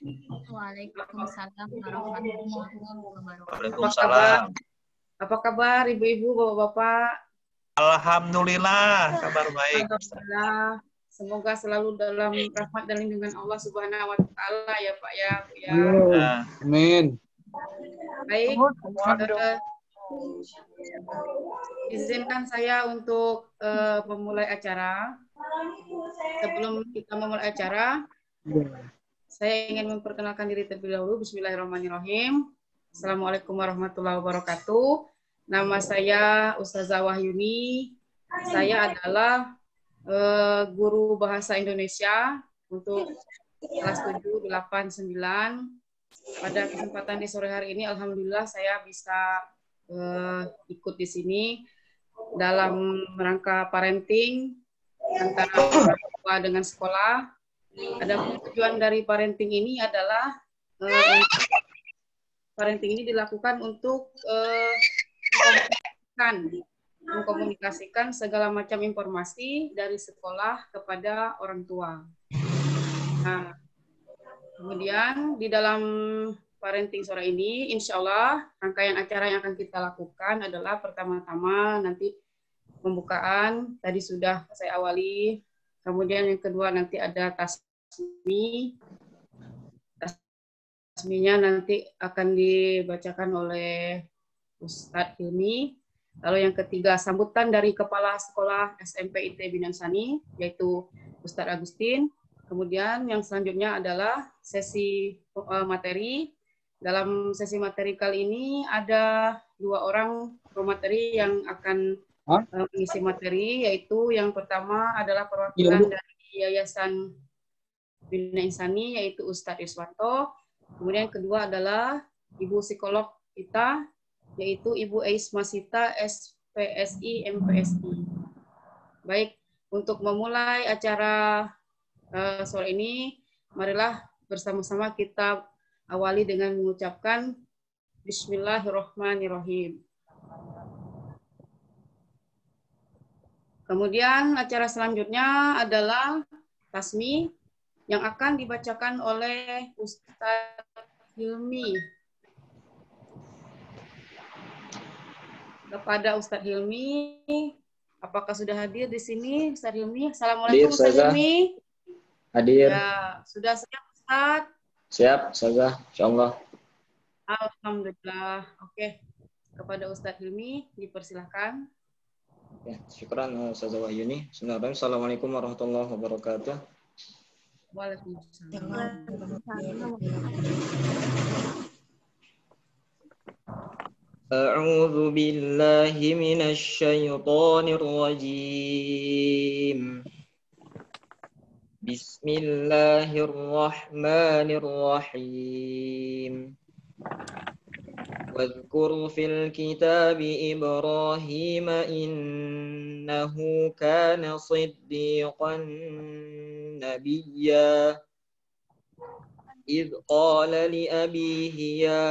Waalaikumsalam warahmatullahi wabarakatuh. Waalaikumsalam. Apa kabar ibu-ibu, bapak-bapak? Alhamdulillah, kabar baik. Alhamdulillah. Semoga selalu dalam rahmat dan lindungan Allah Subhanahu wa taala ya Pak ya, Bu ya. Amin. Baik. Izinkan saya untuk memulai acara. Sebelum kita memulai acara, saya ingin memperkenalkan diri terlebih dahulu. Bismillahirrahmanirrahim. Assalamualaikum warahmatullahi wabarakatuh. Nama saya Ustazah Wahyuni. Saya adalah guru bahasa Indonesia untuk kelas 7, 8, 9. Pada kesempatan di sore hari ini, alhamdulillah saya bisa ikut di sini dalam rangka parenting antara orang tua dengan sekolah. Ada tujuan dari parenting ini adalah parenting ini dilakukan untuk mengkomunikasikan segala macam informasi dari sekolah kepada orang tua. Nah, kemudian di dalam parenting sore ini, insya Allah rangkaian acara yang akan kita lakukan adalah pertama-tama nanti pembukaan, tadi sudah saya awali. Kemudian yang kedua nanti ada tasmi. Tasminya nanti akan dibacakan oleh Ustadz Hilmi. Lalu yang ketiga, sambutan dari Kepala Sekolah SMP IT Bindang Sani, yaitu Ustadz Agustin. Kemudian yang selanjutnya adalah sesi materi. Dalam sesi materi kali ini ada 2 orang pemateri yang akan mengisi materi, yaitu yang pertama adalah perwakilan dari Yayasan Bina Insani, yaitu Ustadz Iswanto. Kemudian yang kedua adalah Ibu Psikolog kita, yaitu Ibu Ais Masita, SPSI, MPSI. Baik, untuk memulai acara sore ini, marilah bersama-sama kita awali dengan mengucapkan Bismillahirrahmanirrahim. Kemudian acara selanjutnya adalah tasmi yang akan dibacakan oleh Ustadz Hilmi. Kepada Ustadz Hilmi, apakah sudah hadir di sini Ustadz Hilmi? Assalamualaikum Ustadz Hilmi. Hadir. Ya, sudah siap Ustadz? Siap, Ustazah, insyaallah. Alhamdulillah. Oke. Kepada Ustadz Hilmi, dipersilahkan. Ya, syukran Ustazah Wahyuni. Bismillahirrahmanirrahim. Assalamualaikum warahmatullahi wabarakatuh. Waalaikumsalam. A'udzu billahi minasy syaithanir rajim. Bismillahirrahmanirrahim. Wadhkur fil kitabi Ibrahim innahu kana siddiqan nabiyya. إذ قال لأبيه يا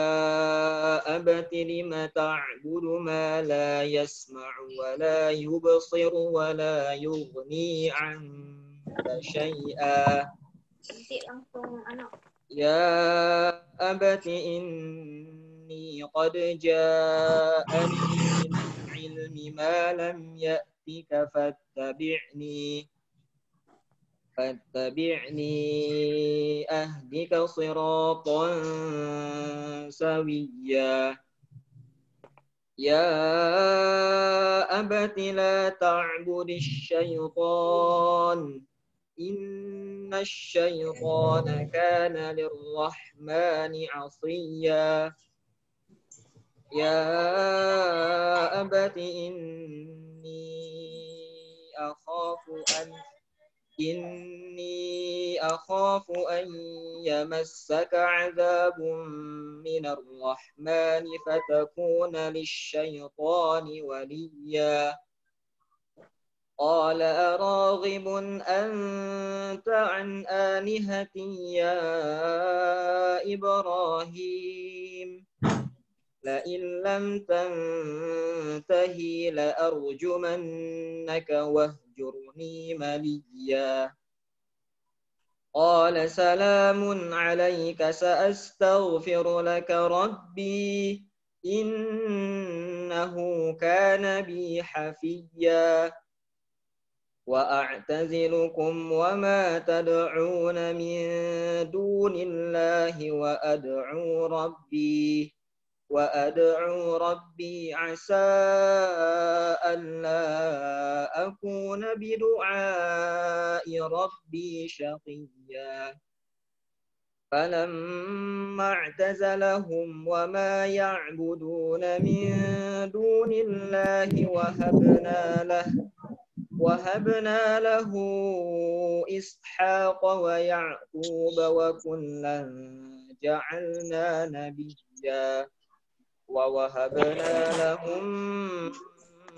أبت لم تعبد ما لا يسمع ولا يبصر ولا يغني عنك شيئا يا أبت إني قد جاءني من العلم ما لم يأتك فاتبعني أهدك صراطا سويا يا أبت لا تعبد الشيطان إن الشيطان كان للرحمن عصيا يا أبت إني أخاف أن يمسك عذاب من الرحمن فتكون للشيطان وليا قال أراغب أنت عن آلهتي يا إبراهيم لئن لم تنتهي لأرجمنك واهجرني مليا قال سلام عليك سأستغفر لك ربي إنه كان بي حفيا وأعتزلكم وما تدعون من دون الله وأدعو ربي عسى ألا أكون بدعاء ربي شقيا فلما اعتزلهم وما يعبدون من دون الله وهبنا له إسحاق ويعقوب وكلا جعلنا نبيا ووهبنا لهم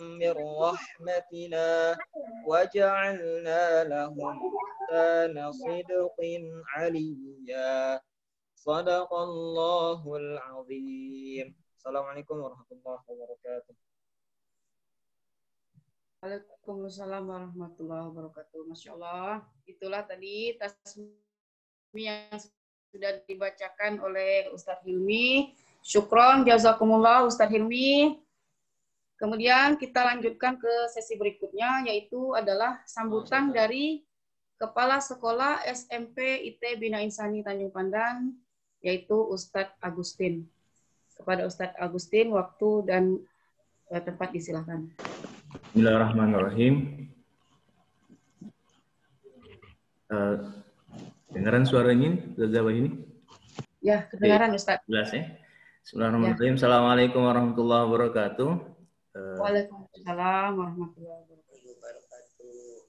من رحمتنا وجعلنا لهم لسان صدق عليا صدق الله العظيم. Assalamualaikum warahmatullahi wabarakatuh. Waalaikumsalam warahmatullahi wabarakatuh. Masya Allah, itulah tadi tasmi yang sudah dibacakan oleh Ustadz Hilmi. Syukron, jazakumullah Ustadz Hilmi. Kemudian kita lanjutkan ke sesi berikutnya, yaitu adalah sambutan dari Kepala Sekolah SMP IT Bina Insani Tanjung Pandan, yaitu Ustadz Agustin. Kepada Ustadz Agustin, waktu dan tempat disilakan. Bismillahirrahmanirrahim. Dengaran suaranya, Zazawah ini? Ya, kedengaran Ustadz. Jelas ya? Bismillahirrahmanirrahim. Assalamualaikum warahmatullahi wabarakatuh. Waalaikumsalam warahmatullahi wabarakatuh.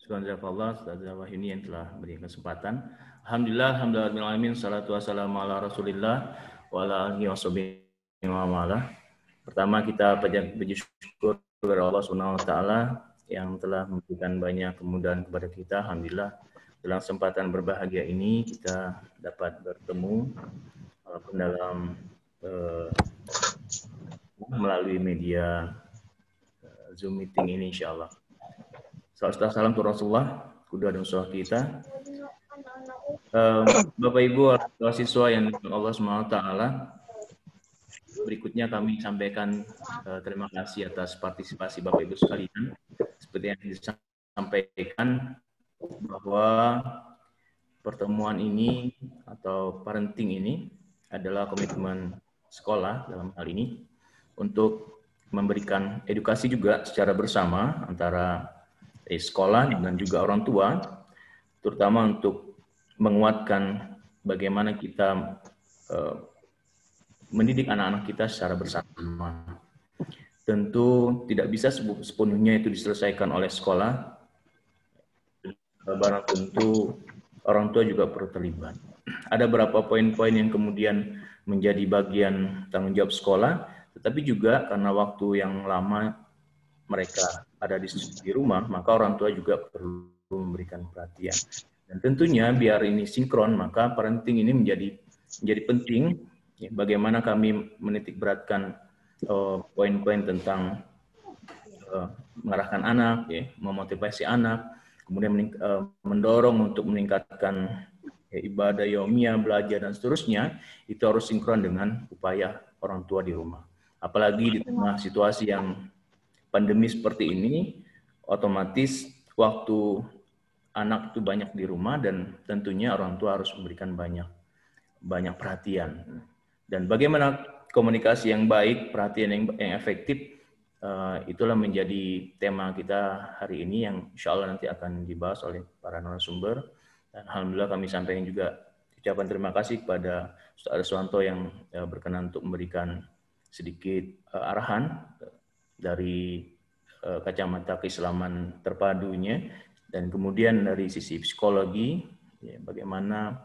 Subhanallah, Zazawah ini yang telah beri kesempatan. Alhamdulillah, salatu wassalamu ala rasulillah, wa ala alihi wa sahbihi wa ma'ala. Pertama kita puji syukur kepada Allah SWT yang telah memberikan banyak kemudahan kepada kita. Alhamdulillah dalam kesempatan berbahagia ini kita dapat bertemu walaupun dalam melalui media Zoom meeting ini insyaallah. Salam untuk Rasulullah, kuda dan usaha kita. Bapak Ibu siswa yang Allah SWT, berikutnya kami sampaikan terima kasih atas partisipasi Bapak Ibu sekalian. Seperti yang disampaikan bahwa pertemuan ini atau parenting ini adalah komitmen sekolah dalam hal ini untuk memberikan edukasi juga secara bersama antara sekolah dan juga orang tua, terutama untuk menguatkan bagaimana kita mendidik anak-anak kita secara bersama. Tentu tidak bisa sepenuhnya itu diselesaikan oleh sekolah. Barang tentu orang tua juga perlu terlibat. Ada beberapa poin-poin yang kemudian menjadi bagian tanggung jawab sekolah, tetapi juga karena waktu yang lama mereka ada di rumah, maka orang tua juga perlu memberikan perhatian. Dan tentunya biar ini sinkron, maka parenting ini menjadi penting. Bagaimana kami menitik beratkan poin-poin tentang mengarahkan anak, memotivasi anak, kemudian mendorong untuk meningkatkan ibadah yaumiyah, belajar dan seterusnya, itu harus sinkron dengan upaya orang tua di rumah. Apalagi di tengah situasi yang pandemi seperti ini, otomatis waktu anak itu banyak di rumah dan tentunya orang tua harus memberikan banyak perhatian. Dan bagaimana komunikasi yang baik, perhatian yang efektif, itulah menjadi tema kita hari ini yang insya Allah nanti akan dibahas oleh para narasumber. Dan alhamdulillah kami sampaikan juga ucapan terima kasih kepada Ustaz Arswanto yang berkenan untuk memberikan sedikit arahan dari kacamata keislaman terpadunya, dan kemudian dari sisi psikologi, bagaimana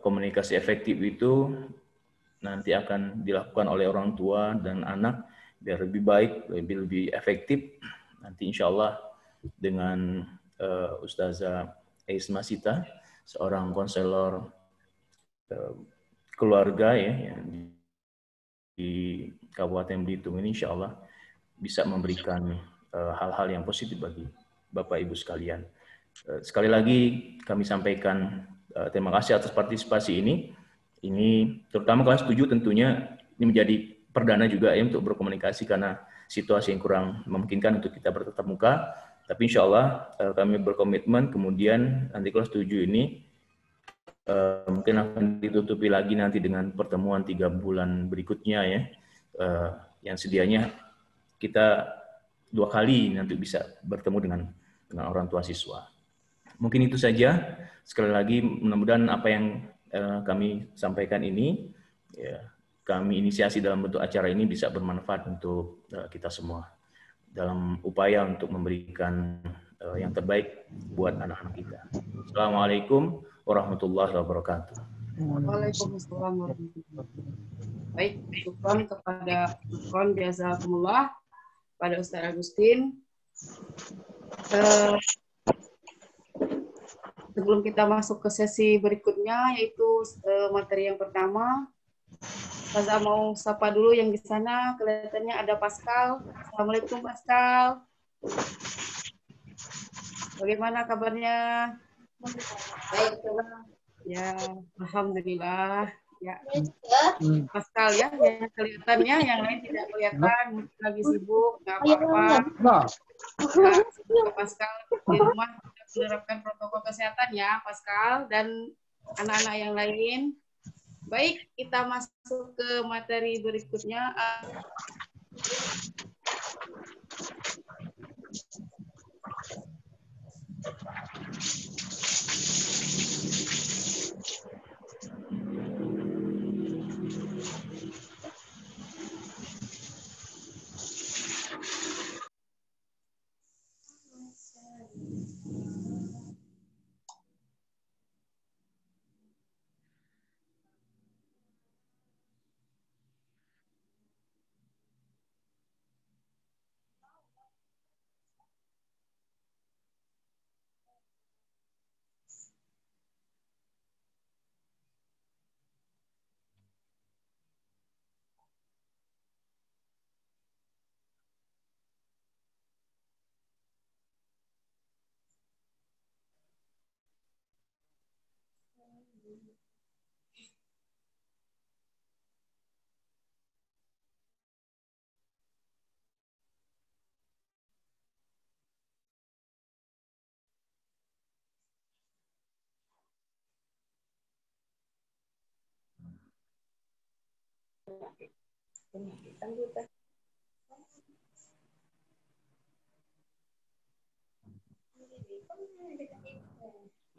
komunikasi efektif itu nanti akan dilakukan oleh orang tua dan anak biar lebih baik, lebih efektif. Nanti insya Allah dengan Ustazah Isma Sita, seorang konselor keluarga yang di Kabupaten Belitung ini, insya Allah bisa memberikan hal-hal yang positif bagi Bapak Ibu sekalian. Sekali lagi kami sampaikan terima kasih atas partisipasi ini. Ini terutama kelas 7 tentunya ini menjadi perdana juga ya untuk berkomunikasi karena situasi yang kurang memungkinkan untuk kita bertatap muka. Tapi insya Allah kami berkomitmen kemudian nanti kelas 7 ini mungkin akan ditutupi lagi nanti dengan pertemuan 3 bulan berikutnya ya. Yang sedianya kita 2 kali nanti bisa bertemu dengan orang tua siswa. Mungkin itu saja. Sekali lagi mudah-mudahan apa yang kami sampaikan ini ya, kami inisiasi dalam bentuk acara ini bisa bermanfaat untuk kita semua dalam upaya untuk memberikan yang terbaik buat anak-anak kita. Assalamualaikum warahmatullahi wabarakatuh. Waalaikumsalam warahmatullahi wabarakatuh. Baik, syukran kepada jazakumullah pada Ustaz Agustin. Sebelum kita masuk ke sesi berikutnya, yaitu materi yang pertama, Ustazah mau sapa dulu yang di sana. Kelihatannya ada Pascal. Assalamualaikum Pascal. Bagaimana kabarnya? Baik, ya, alhamdulillah. Ya, Pascal ya, yang kelihatannya, yang lain tidak kelihatan, lagi sibuk, nggak apa-apa. Ya, Pascal di rumah menerapkan protokol kesehatan ya, Pascal dan anak-anak yang lain. Baik, kita masuk ke materi berikutnya.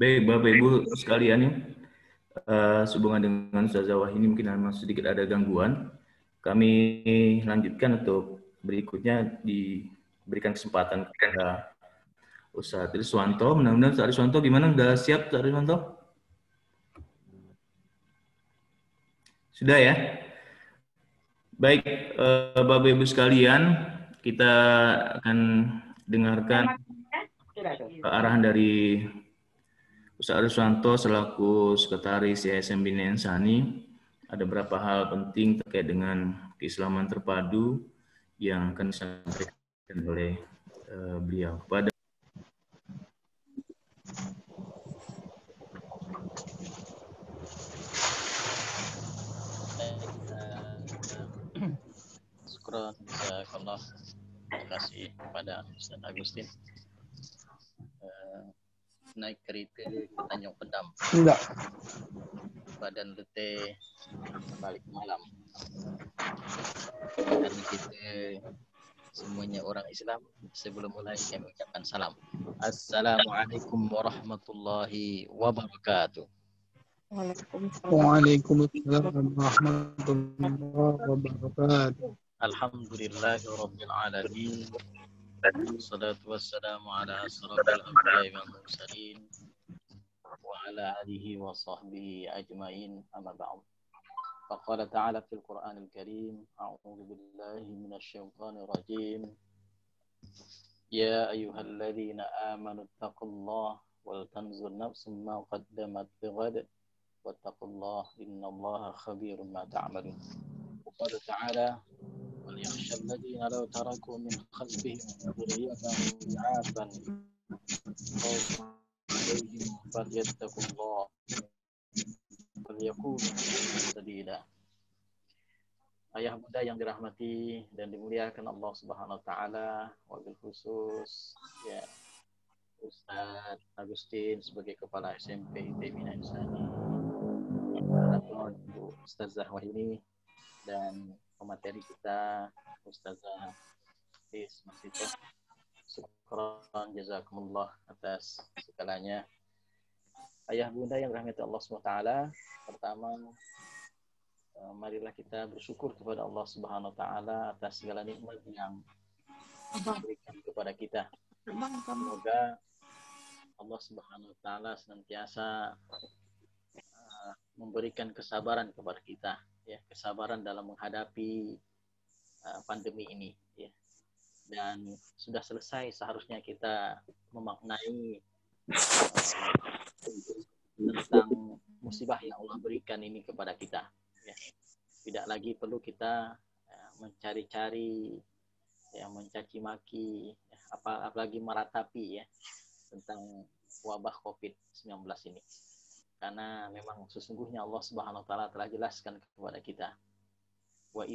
Baik, Bapak Ibu sekalian ya, sehubungan dengan Ustazah Wahini mungkin sedikit ada gangguan. Kami lanjutkan untuk berikutnya diberikan kesempatan kepada Ustaz Riswanto. Mudah-mudahan Ustaz Riswanto gimana? Sudah siap Ustaz Riswanto? Sudah ya? Baik, Bapak Ibu sekalian, kita akan dengarkan arahan dari Ustaz Riswanto selaku Sekretaris Yayasan Bina Insani. Ada beberapa hal penting terkait dengan keislaman terpadu yang akan disampaikan oleh beliau. Pada syukran, jazakallah. Terima kasih kepada Ustaz Agustin. Naik kereta ke Tanjung Pendam. Enggak. Badan letih balik malam. Dan kita semuanya orang Islam, sebelum mulai kami ucapkan salam. Assalamualaikum warahmatullahi wabarakatuh. Waalaikumsalam warahmatullahi wabarakatuh. Alhamdulillahirabbil alamin. Wassalatu wassalamu ala asrafil anbiya'i wal mursalin wa ala alihi wa sahbihi ajma'in, amma ba'd. Faqala ta'ala fil Qur'anil Karim, a'udzu billahi minasy syaithanir rajim. Ya ayyuhalladzina amanu taqullaha wal tanzur nafsum ma qaddamat lighad wattaqullaha innallaha khabirum ma ta'malun. Qala ta'ala وليخشى الذين لو تركوا من خلفهم ذرية ضعافا خوفا عليهم فليتقوا الله وليقولوا قولا سديدا. Ayah bunda yang dirahmati dan dimuliakan Allah Subhanahu wa taala, wabil khusus ya Ustadz Agustin sebagai kepala SMP IT Bina Insani, Ustazah Wahyuni, dan pemateri kita Ustazah Is Masito. Syukran jazakumullah atas segalanya. Ayah bunda yang dirahmati Allah Subhanahu wa taala, pertama marilah kita bersyukur kepada Allah Subhanahu wa taala atas segala nikmat yang diberikan kepada kita. Semoga Allah Subhanahu wa taala senantiasa memberikan kesabaran kepada kita, ya, kesabaran dalam menghadapi pandemi ini, ya. Dan sudah selesai seharusnya kita memaknai tentang musibah yang Allah berikan ini kepada kita. Ya. Tidak lagi perlu kita mencari-cari, ya, mencaci maki, ya, apalagi meratapi, ya, tentang wabah COVID-19 ini. Karena memang sesungguhnya Allah Subhanahu wa taala telah jelaskan kepada kita, wa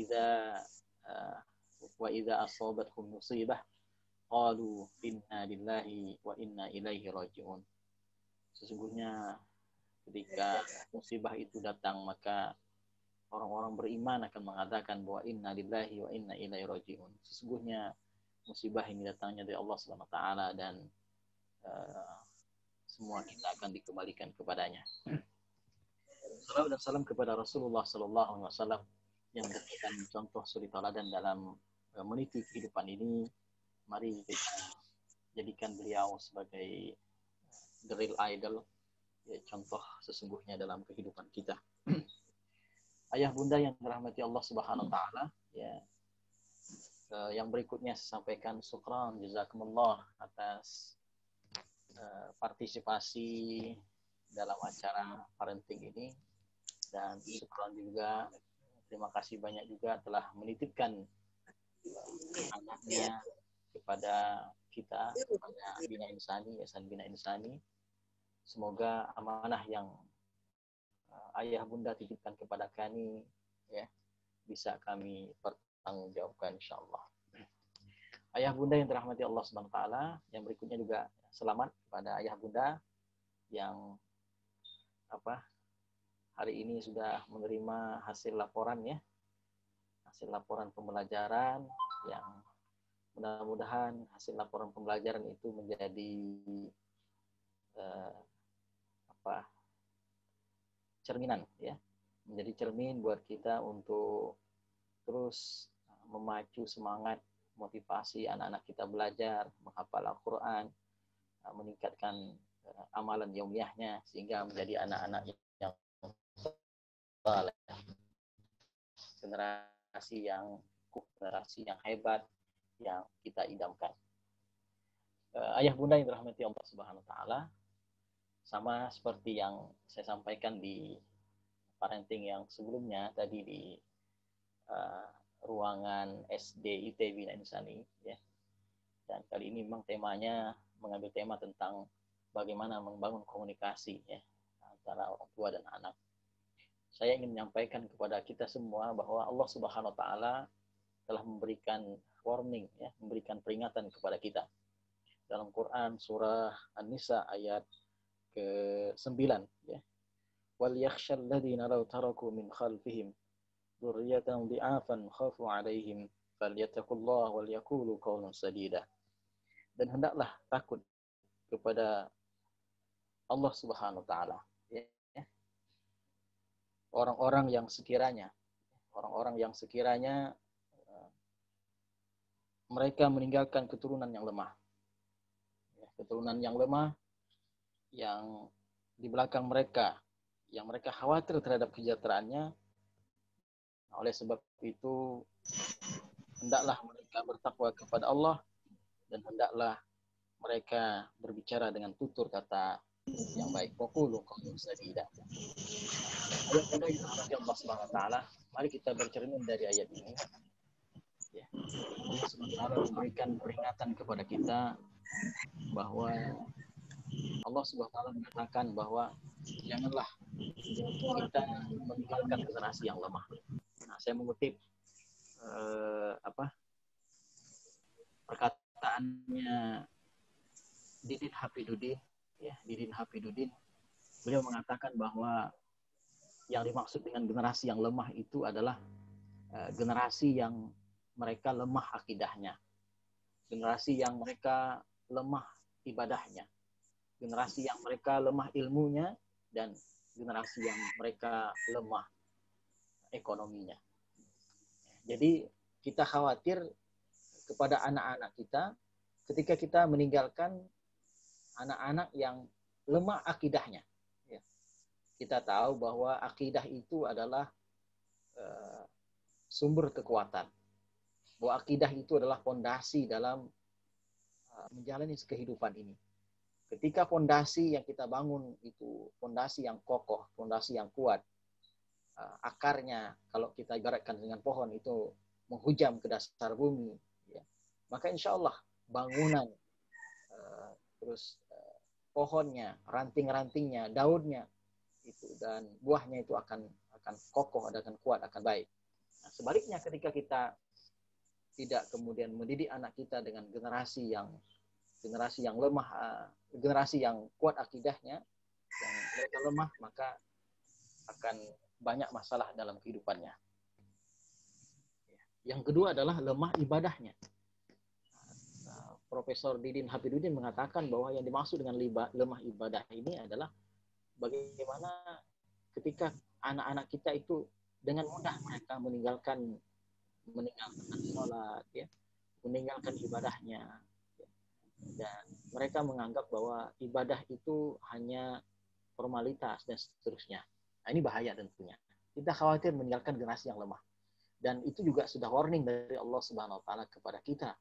idza asabatkum musibah qalu inna lillahi wa inna ilaihi raji'un. Sesungguhnya ketika musibah itu datang, maka orang-orang beriman akan mengatakan bahwa inna lillahi wa inna ilaihi raji'un. Sesungguhnya musibah ini datangnya dari Allah Subhanahu wa taala dan semua kita akan dikembalikan kepadanya. Salawat dan salam kepada Rasulullah sallallahu alaihi wasallam yang memberikan contoh suri tauladan dalam meniti kehidupan ini. Mari kita jadikan beliau sebagai the real idol, ya, contoh sesungguhnya dalam kehidupan kita. Ayah bunda yang dirahmati Allah Subhanahu wa taala, ya, yang berikutnya saya sampaikan syukran jazakumullah atas partisipasi dalam acara parenting ini, dan syukran juga, terima kasih banyak juga telah menitipkan anaknya kepada kita, kepada Bina Insani, Yayasan Bina Insani. Semoga amanah yang ayah bunda titipkan kepada kami, ya, bisa kami pertanggungjawabkan insyaallah. Ayah bunda yang dirahmati Allah Subhanahu wa taala, yang berikutnya juga selamat kepada ayah bunda yang hari ini sudah menerima hasil laporan, ya, hasil laporan pembelajaran, yang mudah-mudahan hasil laporan pembelajaran itu menjadi cerminan, ya, menjadi cermin buat kita untuk terus memacu semangat, motivasi anak-anak kita belajar, menghafal Al-Quran, meningkatkan amalan yaumiyahnya sehingga menjadi anak-anak yang saleh, generasi yang hebat yang kita idamkan. Ayah bunda yang dirahmati Allah Subhanahu wa taala, sama seperti yang saya sampaikan di parenting yang sebelumnya tadi di ruangan SD IT Bina Insani, ya. Dan kali ini memang temanya mengambil tema tentang bagaimana membangun komunikasi, ya, antara orang tua dan anak. Saya ingin menyampaikan kepada kita semua bahwa Allah Subhanahu wa taala telah memberikan warning, ya, memberikan peringatan kepada kita. Dalam Quran surah An-Nisa ayat ke-9, ya. Wal yakhshal ladzina law taraku min khalfihim dzurriyyatan dhi'afan khafu 'alaihim falyattaqullaha wal yaqulu qawlan sadida. Dan hendaklah takut kepada Allah Subhanahu wa taala, ya. Orang-orang yang sekiranya mereka meninggalkan keturunan yang lemah. Ya, keturunan yang lemah yang di belakang mereka, yang mereka khawatir terhadap kesejahteraannya. Oleh sebab itu, hendaklah mereka bertakwa kepada Allah dan hendaklah mereka berbicara dengan tutur kata yang baik. Waqulu qawlan sadida. Ayat ini Allah Subhanahu wa taala, mari kita bercermin dari ayat ini. Ya. Allah Subhanahu wa taala memberikan peringatan kepada kita bahwa Allah Subhanahu wa taala mengatakan bahwa janganlah kita meninggalkan generasi yang lemah. Nah, saya mengutip perkataannya Didin Hafidudin, ya, Didin Hafidudin. Beliau mengatakan bahwa yang dimaksud dengan generasi yang lemah itu adalah generasi yang mereka lemah akidahnya, generasi yang mereka lemah ibadahnya, generasi yang mereka lemah ilmunya, dan generasi yang mereka lemah ekonominya. Jadi kita khawatir kepada anak-anak kita ketika kita meninggalkan anak-anak yang lemah akidahnya. Ya. Kita tahu bahwa akidah itu adalah sumber kekuatan. Bahwa akidah itu adalah fondasi dalam menjalani kehidupan ini. Ketika fondasi yang kita bangun itu fondasi yang kokoh, fondasi yang kuat, akarnya kalau kita ibaratkan dengan pohon itu menghujam ke dasar bumi, ya, maka insya Allah bangunan, terus pohonnya, ranting-rantingnya, daunnya itu dan buahnya itu akan kokoh, akan kuat, akan baik. Nah, sebaliknya ketika kita tidak kemudian mendidik anak kita dengan generasi yang lemah, generasi yang kuat akidahnya, yang mereka lemah, maka akan banyak masalah dalam kehidupannya. Yang kedua adalah lemah ibadahnya. Profesor Didin Hafidudin mengatakan bahwa yang dimaksud dengan lemah ibadah ini adalah bagaimana ketika anak-anak kita itu dengan mudah mereka meninggalkan sholat, ya, meninggalkan ibadahnya, ya, dan mereka menganggap bahwa ibadah itu hanya formalitas dan seterusnya. Nah, ini bahaya tentunya. Kita khawatir meninggalkan generasi yang lemah. Dan itu juga sudah warning dari Allah Subhanahu wa taala kepada kita.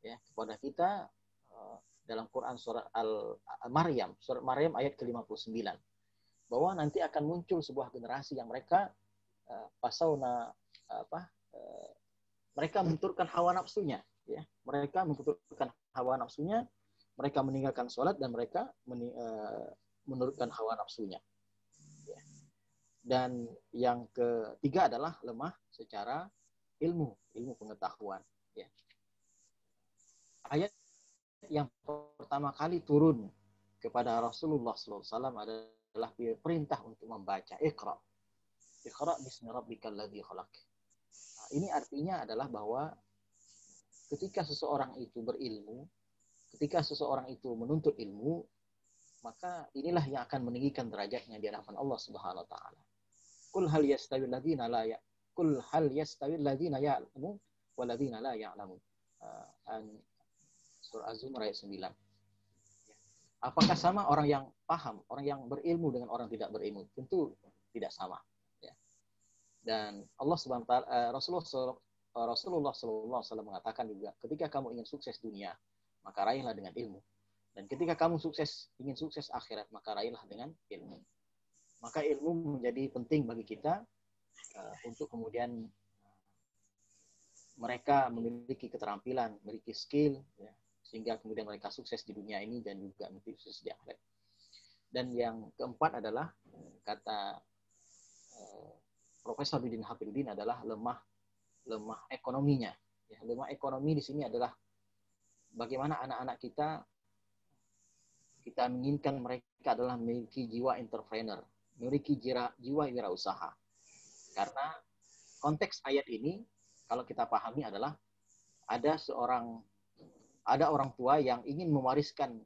Ya, kepada kita dalam Quran surat Al-Maryam, surat Maryam ayat ke-59. Bahwa nanti akan muncul sebuah generasi yang mereka mereka menurutkan hawa nafsunya, ya. Mereka menurutkan hawa nafsunya, mereka meninggalkan sholat dan mereka menurutkan hawa nafsunya. Ya. Dan yang ketiga adalah lemah secara ilmu pengetahuan. Ya. Ayat yang pertama kali turun kepada Rasulullah SAW adalah perintah untuk membaca Iqra. Iqra bismi rabbikal ladzi khalaq. Nah, ini artinya adalah bahwa ketika seseorang itu berilmu, ketika seseorang itu menuntut ilmu, maka inilah yang akan meninggikan derajatnya di hadapan Allah Subhanahu wa taala. Qul hal yastawi alladziina la ya Qul hal yastawi alladziina ya'lamun wal ladziina la ya'lamun. Surah Az-Zumar ayat 9. Apakah sama orang yang paham, orang yang berilmu dengan orang tidak berilmu? Tentu tidak sama. Ya. Dan Allah Subhanahu wa taala, Rasulullah SAW mengatakan juga, ketika kamu ingin sukses dunia, maka raihlah dengan ilmu. Dan ketika kamu ingin sukses akhirat, maka raihlah dengan ilmu. Maka ilmu menjadi penting bagi kita untuk kemudian mereka memiliki keterampilan, memiliki skill, ya, sehingga kemudian mereka sukses di dunia ini dan juga sukses di akhirat. Dan yang keempat adalah kata Profesor Didin Hafidudin adalah lemah ekonominya. Ya, lemah ekonomi di sini adalah bagaimana anak-anak kita menginginkan mereka adalah memiliki jiwa entrepreneur, memiliki jiwa wirausaha. Karena konteks ayat ini kalau kita pahami adalah ada orang tua yang ingin mewariskan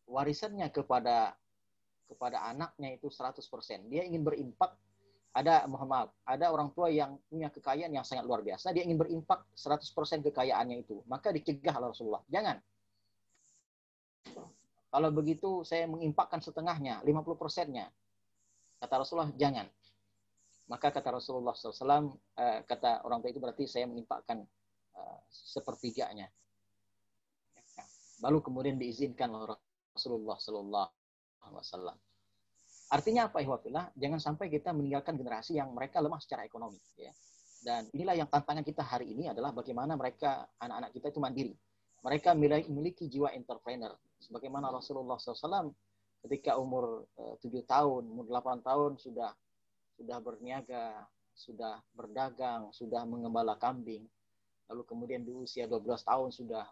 warisannya kepada anaknya itu 100%. Dia ingin berimpak. Ada orang tua yang punya kekayaan yang sangat luar biasa, dia ingin berimpak 100% kekayaannya itu. Maka dicegah oleh Rasulullah. Jangan. Kalau begitu saya mengimpakkan setengahnya, 50%-nya. Kata Rasulullah, jangan. Maka kata Rasulullah SAW, kata orang tua itu berarti saya mengimpakkan sepertiganya. Baru kemudian diizinkan oleh Rasulullah SAW. Artinya apa, ihwafillah? Jangan sampai kita meninggalkan generasi yang mereka lemah secara ekonomi. Ya. Dan inilah yang tantangan kita hari ini adalah bagaimana anak-anak kita itu mandiri. Mereka memiliki jiwa entrepreneur. Sebagaimana Rasulullah SAW ketika umur 7 tahun, umur 8 tahun sudah berniaga, sudah berdagang, sudah mengembala kambing. Lalu kemudian di usia 12 tahun sudah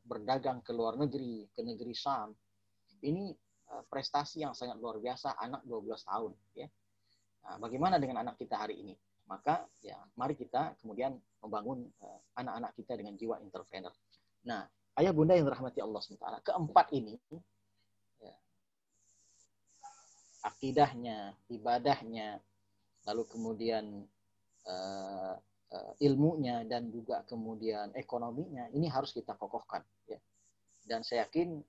berdagang ke luar negeri, ke negeri Syam. Ini prestasi yang sangat luar biasa anak 12 tahun. Ya. Nah, bagaimana dengan anak kita hari ini? Maka ya mari kita kemudian membangun anak-anak kita dengan jiwa entrepreneur. Nah, ayah bunda yang dirahmati Allah SWT, keempat ini, ya, akidahnya, ibadahnya, lalu kemudian ilmunya dan juga kemudian ekonominya, ini harus kita kokohkan. Ya. Dan saya yakin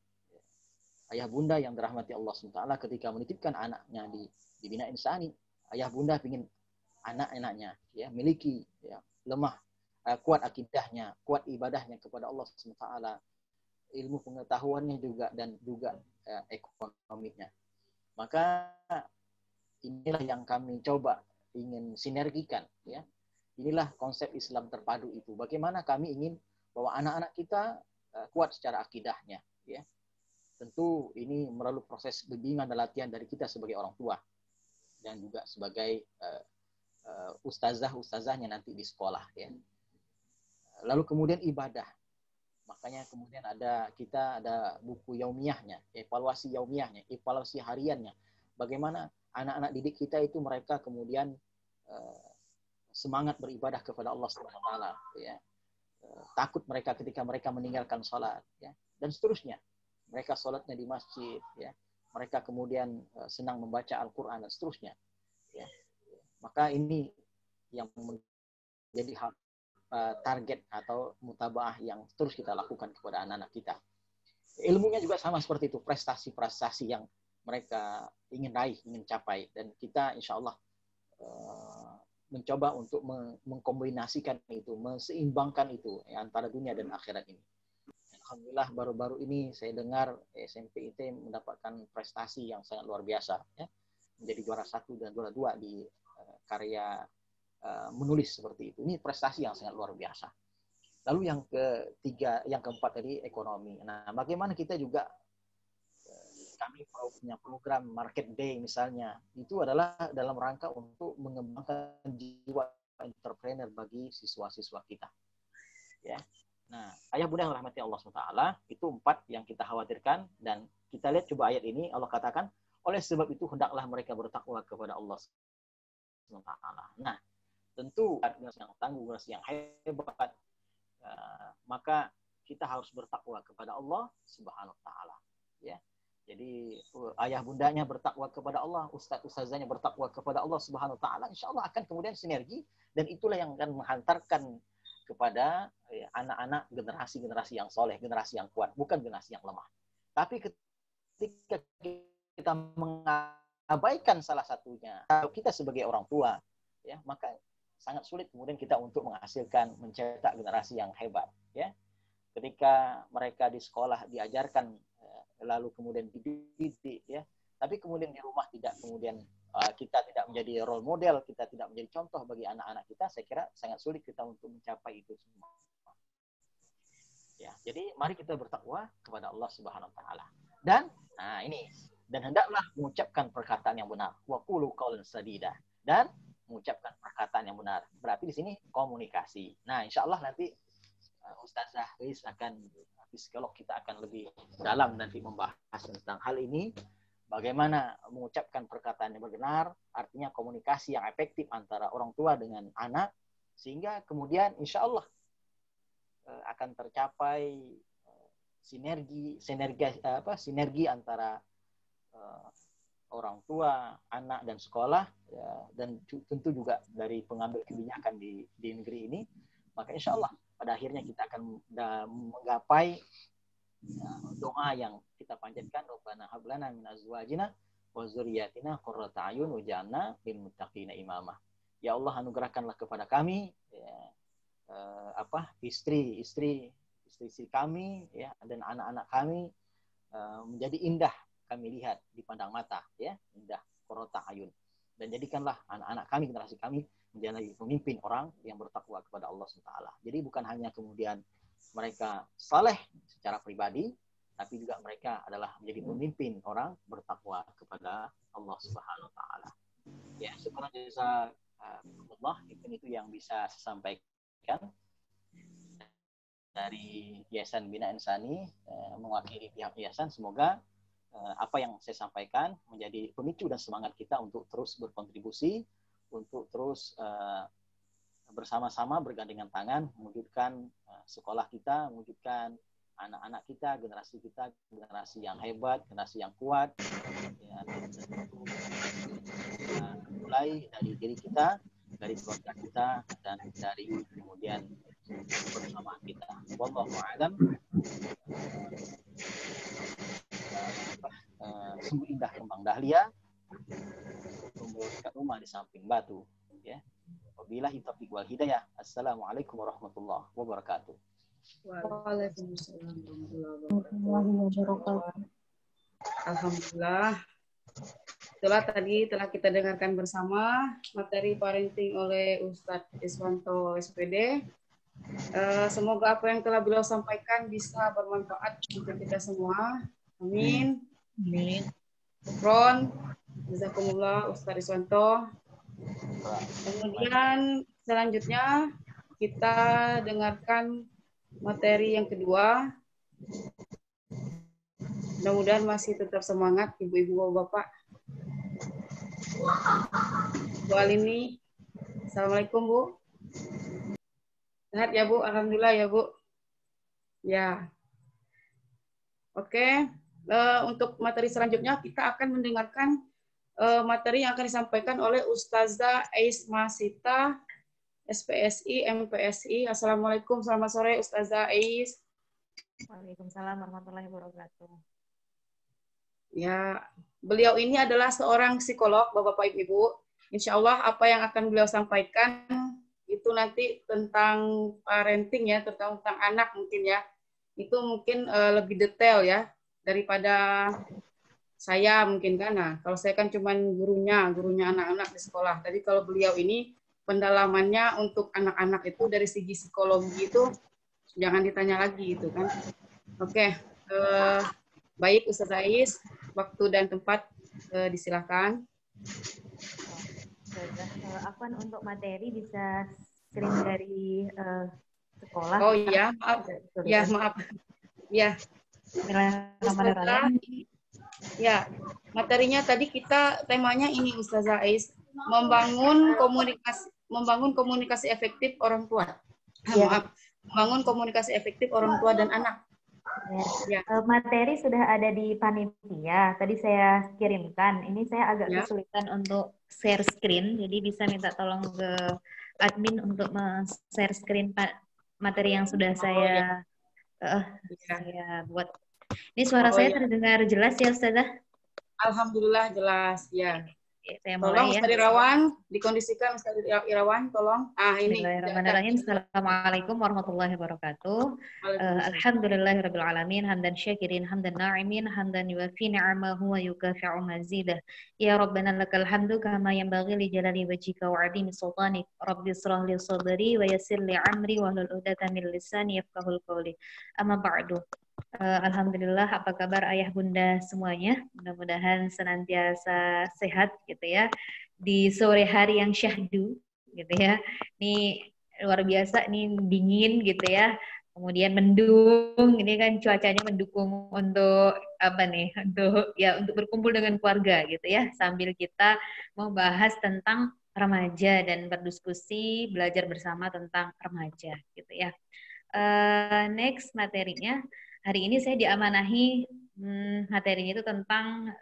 ayah bunda yang dirahmati Allah SWT ketika menitipkan anaknya di Bina Insani, ayah bunda ingin anak-anaknya ya miliki ya kuat akidahnya, kuat ibadahnya kepada Allah SWT, ilmu pengetahuannya juga dan juga ekonominya. Maka inilah yang kami coba ingin sinergikan ya. Inilah konsep Islam terpadu itu. Bagaimana kami ingin bahwa anak-anak kita kuat secara akidahnya ya. Tentu ini melalui proses bimbingan dan latihan dari kita sebagai orang tua dan juga sebagai ustazah-ustazahnya nanti di sekolah ya. Lalu kemudian ibadah. Makanya kemudian kita ada buku yaumiyahnya, evaluasi yaumiyahnya, evaluasi hariannya. Bagaimana anak-anak didik kita itu mereka kemudian semangat beribadah kepada Allah Subhanahu wa taala ya. Takut mereka ketika mereka meninggalkan salat ya, dan seterusnya. Mereka salatnya di masjid ya. Mereka kemudian senang membaca Al-Qur'an dan seterusnya ya. Maka ini yang menjadi target atau mutabaah yang terus kita lakukan kepada anak-anak kita. Ilmunya juga sama seperti itu, prestasi-prestasi yang mereka ingin raih, ingin capai. Dan kita insya Allah mencoba untuk mengkombinasikan itu, menseimbangkan itu antara dunia dan akhirat ini. Alhamdulillah baru-baru ini saya dengar SMP IT mendapatkan prestasi yang sangat luar biasa. Ya. Menjadi juara 1 dan juara 2 di karya menulis seperti itu. Ini prestasi yang sangat luar biasa. Lalu yang keempat tadi ekonomi. Nah, bagaimana kita juga kami punya program Market Day misalnya, itu adalah dalam rangka untuk mengembangkan jiwa entrepreneur bagi siswa-siswa kita. Ya. Nah, ayah bunda yang rahmati Allah SWT, itu 4 yang kita khawatirkan, dan kita lihat coba ayat ini Allah katakan, oleh sebab itu hendaklah mereka bertakwa kepada Allah SWT. Nah, tentu generasi yang tangguh, generasi yang hebat, maka kita harus bertakwa kepada Allah Subhanahu wa taala ya. Jadi ayah bundanya bertakwa kepada Allah, ustaz-ustazanya bertakwa kepada Allah Subhanahu wa taala, insyaallah akan kemudian sinergi, dan itulah yang akan menghantarkan kepada anak-anak generasi-generasi yang soleh, generasi yang kuat, bukan generasi yang lemah. Tapi ketika kita mengabaikan salah satunya, kita sebagai orang tua ya, maka sangat sulit kemudian kita untuk menghasilkan, mencetak generasi yang hebat ya. Ketika mereka di sekolah diajarkan, lalu kemudian dididik ya, tapi kemudian di rumah tidak, kemudian kita tidak menjadi role model, kita tidak menjadi contoh bagi anak-anak kita, saya kira sangat sulit kita untuk mencapai itu semua ya. Jadi mari kita bertakwa kepada Allah Subhanahu wa taala, dan hendaklah mengucapkan perkataan yang benar, wa qulu qaulan sadida, dan mengucapkan perkataan yang benar. Berarti di sini komunikasi. Nah, insya Allah nanti Ustazah Riz psikolog kita akan lebih dalam nanti membahas tentang hal ini. Bagaimana mengucapkan perkataan yang benar, artinya komunikasi yang efektif antara orang tua dengan anak, sehingga kemudian insya Allah akan tercapai sinergi antara orang tua, anak, dan sekolah, ya, dan tentu juga dari pengambil kebijakan di negeri ini. Maka insya Allah pada akhirnya kita akan menggapai doa yang kita panjatkan, Rabbana hab lana min azwajina wa dzurriyyatina qurrata a'yun waj'alna lil muttaqina imama. Ya Allah, anugerahkanlah kepada kami istri kami ya, dan anak-anak kami menjadi indah kami lihat di pandang mata ya, indah qurrata ayun, dan jadikanlah anak-anak kami, generasi kami menjadi pemimpin orang yang bertakwa kepada Allah SWT. Jadi bukan hanya kemudian mereka saleh secara pribadi, tapi juga mereka adalah menjadi pemimpin orang bertakwa kepada Allah Subhanahu wa taala. Ya, syukur jasa Allah, itu yang bisa saya sampaikan dari Yayasan Bina Insani, mewakili pihak yayasan. Semoga apa yang saya sampaikan menjadi pemicu dan semangat kita untuk terus berkontribusi, untuk terus bersama-sama bergandengan tangan mewujudkan sekolah kita, mewujudkan anak-anak kita, generasi yang hebat, generasi yang kuat. Ya, mulai dari diri kita, dari keluarga kita, dan dari kemudian bersama kita. Wallahu a'lam. Sungguh indah kembang dahlia, tumbuh dekat rumah di samping batu. Ya. Wabillahi taufiq wal hidayah. Assalamualaikum warahmatullahi wabarakatuh. Waalaikumsalam warahmatullahi wabarakatuh. Alhamdulillah. Itulah tadi telah kita dengarkan bersama materi parenting oleh Ustadz Iswanto SPD. Semoga apa yang telah beliau sampaikan bisa bermanfaat untuk kita semua. Amin. Amin. Ron, jazakumullah Ustadz Iswanto. Kemudian selanjutnya kita dengarkan materi yang kedua. Mudah-mudahan masih tetap semangat ibu-ibu bapak. Bu Alini, assalamualaikum Bu. Sehat ya Bu, alhamdulillah ya Bu. Ya, oke. Untuk materi selanjutnya kita akan mendengarkan materi yang akan disampaikan oleh Ustazah Aisma Sita, SPSI, MPSI. Assalamualaikum, selamat sore Ustazah Ais. Waalaikumsalam warahmatullahi wabarakatuh. Ya, beliau ini adalah seorang psikolog, Bapak Ibu. Insya Allah apa yang akan beliau sampaikan itu nanti tentang parenting ya, tentang anak mungkin ya. Itu mungkin lebih detail ya daripada saya mungkin kan. Nah, kalau saya kan cuman gurunya anak-anak di sekolah. Tapi kalau beliau ini pendalamannya untuk anak-anak itu dari segi psikologi itu jangan ditanya lagi gitu kan. Oke, baik Ustaz Ais, waktu dan tempat disilakan. Afwan, untuk materi bisa screen dari sekolah. Oh iya, maaf. Ya, maaf. Ya. Bismillahirrahmanirrahim. Ya, materinya tadi kita temanya ini Ustazah Ais, membangun komunikasi efektif orang tua. Ya. Maaf, membangun komunikasi efektif orang tua dan anak. Ya. Materi sudah ada di panitia. Tadi saya kirimkan. Ini saya agak kesulitan untuk share screen, jadi bisa minta tolong ke admin untuk share screen materi yang sudah saya buat. Ini suara saya terdengar jelas ya Ustazah? Alhamdulillah jelas ya. Saya tolong mulai ya. Ustaz Irawan, dikondisikan Ustaz Irawan, tolong. Ini. Bismillahirrahmanirrahim. Assalamualaikum warahmatullahi wabarakatuh. Alhamdulillahirabbil alamin, hamdan syakirin, hamdan na'imin, hamdan yuwafi ni'amahu wa yukafi'u mazidah. Ya Rabbana lakal hamdu kama yanbaghi li jalali wajhika wa 'azimi sultanik. Rabbi shrah li sadri wa yassir li amri wahlul 'uqdatam min lisani yafqahul qawli. Amma ba'du. Alhamdulillah, apa kabar ayah bunda semuanya? Mudah-mudahan senantiasa sehat gitu ya di sore hari yang syahdu gitu ya. Ini luar biasa, nih dingin gitu ya. Kemudian mendung, ini kan cuacanya mendukung untuk apa nih? Untuk berkumpul dengan keluarga gitu ya. Sambil kita membahas tentang remaja dan berdiskusi, belajar bersama tentang remaja gitu ya. Next materinya. Hari ini saya diamanahi materinya itu tentang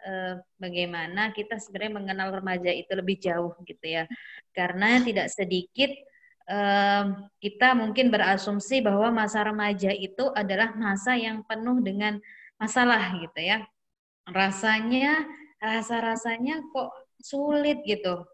bagaimana kita sebenarnya mengenal remaja itu lebih jauh gitu ya. Karena tidak sedikit kita mungkin berasumsi bahwa masa remaja itu adalah masa yang penuh dengan masalah gitu ya. Rasa-rasanya kok sulit gitu.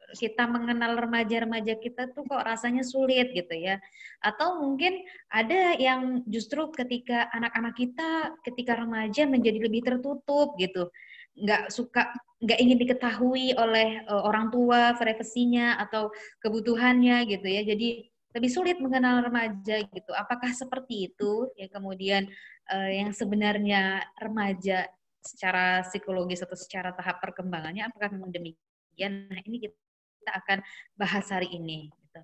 Kita mengenal remaja-remaja kita tuh kok rasanya sulit gitu ya. Atau mungkin ada yang justru ketika anak-anak kita ketika remaja menjadi lebih tertutup gitu. Nggak ingin diketahui oleh orang tua privasinya atau kebutuhannya gitu ya. Jadi lebih sulit mengenal remaja gitu. Apakah seperti itu ya kemudian yang sebenarnya remaja secara psikologis atau secara tahap perkembangannya, apakah memang demikian? Nah, ini kita akan bahas hari ini. Gitu.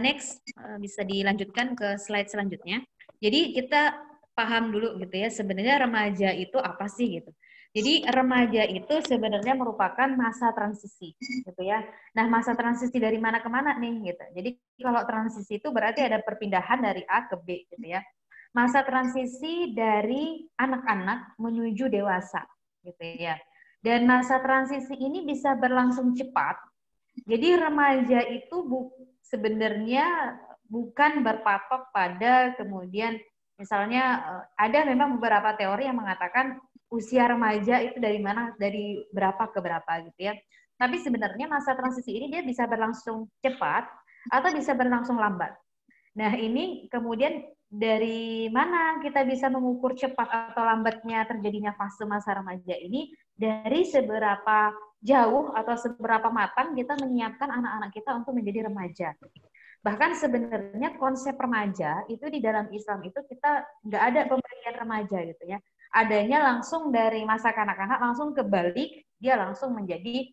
Next, bisa dilanjutkan ke slide selanjutnya. Jadi kita paham dulu gitu ya, sebenarnya remaja itu apa sih gitu. Jadi remaja itu sebenarnya merupakan masa transisi gitu ya. Nah, masa transisi dari mana ke mana nih gitu. Jadi kalau transisi itu berarti ada perpindahan dari A ke B gitu ya. Masa transisi dari anak-anak menuju dewasa gitu ya. Dan masa transisi ini bisa berlangsung cepat. Jadi remaja itu sebenarnya bukan berpatok pada kemudian misalnya ada memang beberapa teori yang mengatakan usia remaja itu dari mana, dari berapa ke berapa gitu ya. Tapi sebenarnya masa transisi ini dia bisa berlangsung cepat atau bisa berlangsung lambat. Nah, ini kemudian dari mana kita bisa mengukur cepat atau lambatnya terjadinya fase masa remaja ini, dari seberapa jauh atau seberapa matang kita menyiapkan anak-anak kita untuk menjadi remaja. Bahkan sebenarnya konsep remaja itu di dalam Islam itu kita nggak ada pemberian remaja gitu ya. Adanya langsung dari masa kanak-kanak langsung kebalik, dia langsung menjadi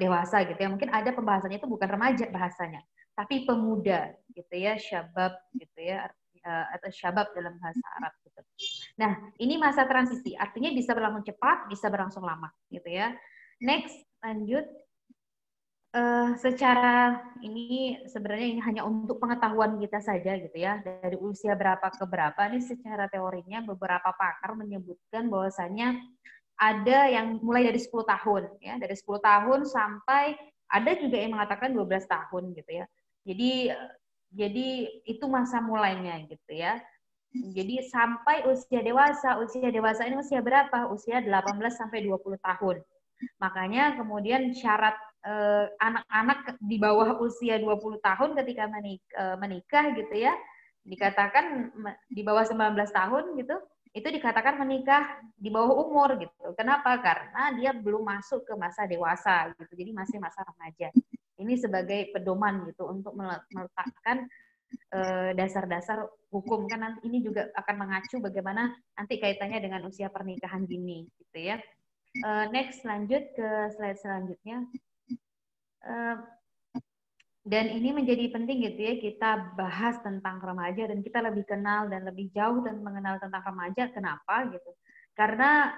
dewasa gitu ya. Mungkin ada pembahasannya itu bukan remaja bahasanya, tapi pemuda gitu ya, syabab gitu ya, atau syabab dalam bahasa Arab gitu. Nah, ini masa transisi, artinya bisa berlangsung cepat, bisa berlangsung lama gitu ya. Next, lanjut. Secara ini sebenarnya ini hanya untuk pengetahuan kita saja gitu ya, dari usia berapa ke berapa. Ini secara teorinya beberapa pakar menyebutkan bahwasanya ada yang mulai dari 10 tahun ya, dari 10 tahun sampai ada juga yang mengatakan 12 tahun gitu ya. Jadi itu masa mulainya gitu ya. Jadi sampai usia dewasa ini usia berapa? Usia 18 sampai 20 tahun. Makanya kemudian syarat anak-anak di bawah usia 20 tahun ketika menikah gitu ya, dikatakan di bawah 19 tahun gitu, itu dikatakan menikah di bawah umur gitu. Kenapa? Karena dia belum masuk ke masa dewasa gitu. Jadi masih masa remaja. Ini sebagai pedoman gitu untuk meletakkan dasar-dasar hukum, kan nanti ini juga akan mengacu bagaimana nanti kaitannya dengan usia pernikahan dini gitu ya. Next, lanjut ke slide selanjutnya. Dan ini menjadi penting gitu ya, kita bahas tentang remaja dan kita lebih kenal dan lebih jauh dan mengenal tentang remaja. Kenapa gitu? Karena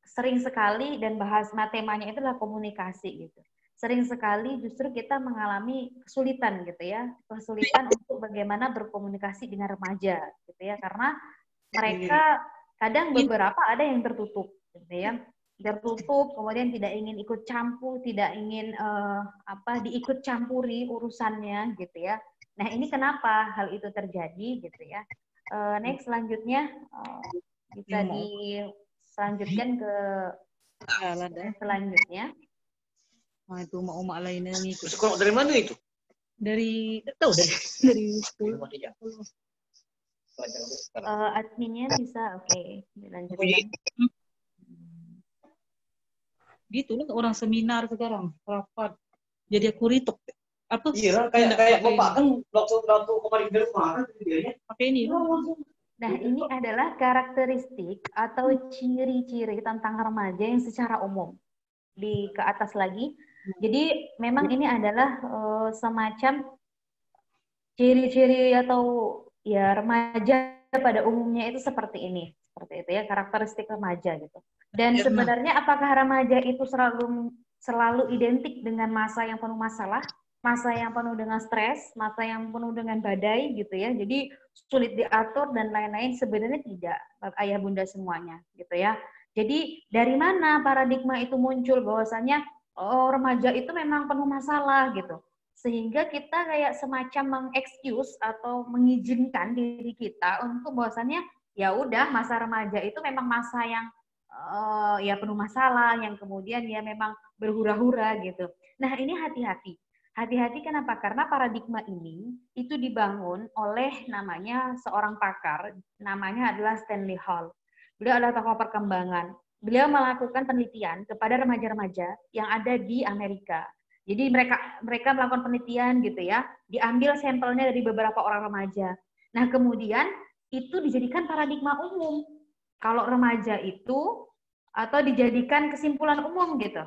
sering sekali dan bahas temanya itu adalah komunikasi gitu. Sering sekali justru kita mengalami kesulitan gitu ya, kesulitan untuk bagaimana berkomunikasi dengan remaja gitu ya, karena mereka kadang beberapa ada yang tertutup gitu ya. Tertutup, kemudian tidak ingin ikut campur, tidak ingin diikut campuri urusannya gitu ya. Nah, ini kenapa hal itu terjadi gitu ya. Next, selanjutnya bisa diselanjutkan ke selanjutnya. Nah, itu mak lainnya nih. Sekolah dari mana itu? Dari sekolah. Adminnya bisa, oke, dilanjutkan. Gitu lah orang seminar sekarang, rapat. Jadi aku ritok. Apa? Iya, kayak bapak kan waktu kemarin di rumah kan videonya. Pakai ini. Nah, ini adalah karakteristik atau ciri-ciri tentang remaja yang secara umum. Di ke atas lagi. Jadi memang ini adalah semacam ciri-ciri atau ya remaja pada umumnya itu seperti ini. Seperti itu ya, karakteristik remaja gitu. Dan sebenarnya apakah remaja itu selalu identik dengan masa yang penuh masalah, masa yang penuh dengan stres, masa yang penuh dengan badai gitu ya. Jadi sulit diatur dan lain-lain, sebenarnya tidak, ayah bunda semuanya gitu ya. Jadi dari mana paradigma itu muncul bahwasanya remaja itu memang penuh masalah gitu. Sehingga kita kayak semacam mengexcuse atau mengizinkan diri kita untuk bahwasanya ya udah masa remaja itu memang masa yang ya penuh masalah, yang kemudian ya memang berhura-hura gitu. Nah, ini hati-hati. Hati-hati kenapa? Karena paradigma ini itu dibangun oleh namanya seorang pakar, namanya adalah Stanley Hall. Beliau adalah tokoh perkembangan. Beliau melakukan penelitian kepada remaja-remaja yang ada di Amerika. Jadi mereka melakukan penelitian gitu ya, diambil sampelnya dari beberapa orang remaja. Nah, kemudian itu dijadikan paradigma umum. Kalau remaja itu atau dijadikan kesimpulan umum gitu.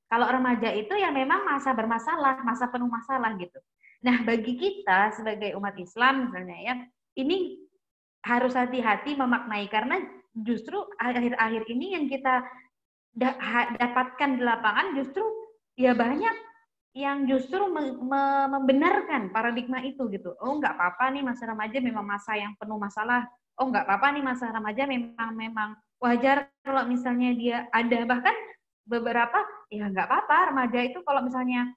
Kalau remaja itu ya memang masa bermasalah, masa penuh masalah gitu. Nah, bagi kita sebagai umat Islam misalnya ya, ini harus hati-hati memaknai karena justru akhir-akhir ini yang kita dapatkan di lapangan justru ya banyak yang justru membenarkan paradigma itu gitu. Oh, nggak apa-apa nih masa remaja memang masa yang penuh masalah. Oh, nggak apa-apa nih masa remaja memang wajar kalau misalnya dia ada, bahkan beberapa ya nggak apa-apa remaja itu kalau misalnya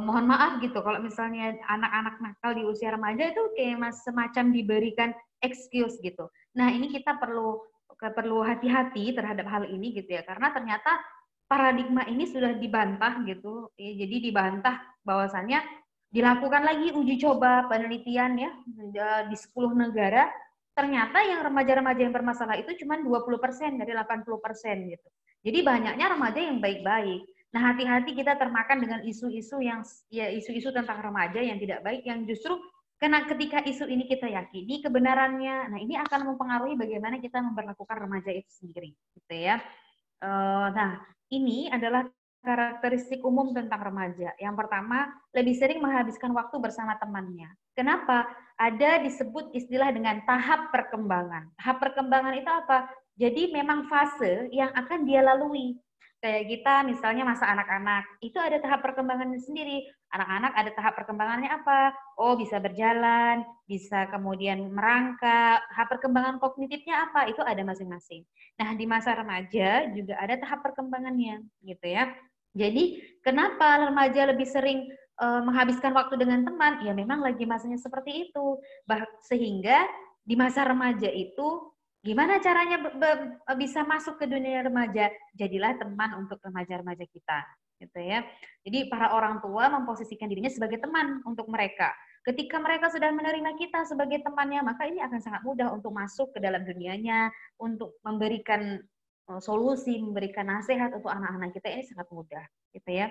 mohon maaf gitu, kalau misalnya anak-anak nakal di usia remaja itu kayak semacam diberikan excuse gitu. Nah, ini kita perlu hati-hati terhadap hal ini gitu ya, karena ternyata paradigma ini sudah dibantah gitu. Ya, jadi dibantah bahwasannya dilakukan lagi uji coba penelitian ya di 10 negara, ternyata yang remaja-remaja yang bermasalah itu cuma 20% dari 80% gitu. Jadi banyaknya remaja yang baik-baik. Nah, hati-hati kita termakan dengan isu-isu yang ya isu-isu tentang remaja yang tidak baik, yang justru karena ketika isu ini kita yakini kebenarannya, nah ini akan mempengaruhi bagaimana kita memperlakukan remaja itu sendiri, gitu ya. Nah, ini adalah karakteristik umum tentang remaja. Yang pertama, lebih sering menghabiskan waktu bersama temannya. Kenapa? Ada disebut istilah dengan tahap perkembangan. Tahap perkembangan itu apa? Jadi memang fase yang akan dia lalui. Kayak kita misalnya masa anak-anak, itu ada tahap perkembangannya sendiri. Anak-anak ada tahap perkembangannya apa? Oh, bisa berjalan, bisa kemudian merangkak. Tahap perkembangan kognitifnya apa? Itu ada masing-masing. Nah, di masa remaja juga ada tahap perkembangannya, gitu ya. Jadi, kenapa remaja lebih sering menghabiskan waktu dengan teman? Ya memang lagi masanya seperti itu. Sehingga di masa remaja itu gimana caranya bisa masuk ke dunia remaja? Jadilah teman untuk remaja-remaja kita, gitu ya. Jadi para orang tua memposisikan dirinya sebagai teman untuk mereka. Ketika mereka sudah menerima kita sebagai temannya, maka ini akan sangat mudah untuk masuk ke dalam dunianya, untuk memberikan solusi, memberikan nasihat untuk anak-anak kita, ini sangat mudah, gitu ya.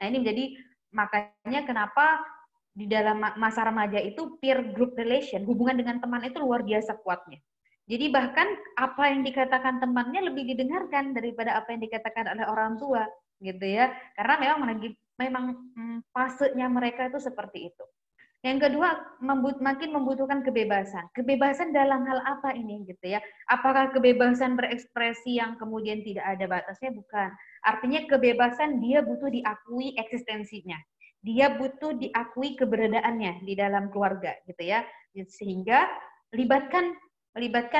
Nah, ini menjadi makanya kenapa di dalam masa remaja itu peer group relation, hubungan dengan teman itu luar biasa kuatnya. Jadi bahkan apa yang dikatakan temannya lebih didengarkan daripada apa yang dikatakan oleh orang tua, gitu ya. Karena memang fasenya mereka itu seperti itu. Yang kedua, makin membutuhkan kebebasan. Kebebasan dalam hal apa ini, gitu ya? Apakah kebebasan berekspresi yang kemudian tidak ada batasnya? Bukan. Artinya kebebasan dia butuh diakui eksistensinya. Dia butuh diakui keberadaannya di dalam keluarga, gitu ya. Sehingga libatkan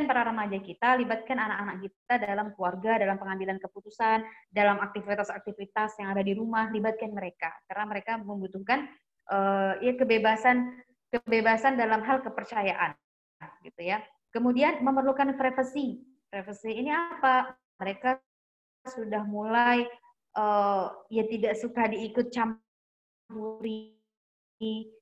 para remaja kita, libatkan anak-anak kita dalam keluarga, dalam pengambilan keputusan, dalam aktivitas-aktivitas yang ada di rumah, libatkan mereka. Karena mereka membutuhkan ya kebebasan dalam hal kepercayaan, gitu ya. Kemudian memerlukan privasi. Privasi ini apa? Mereka sudah mulai ya tidak suka diikut campuri.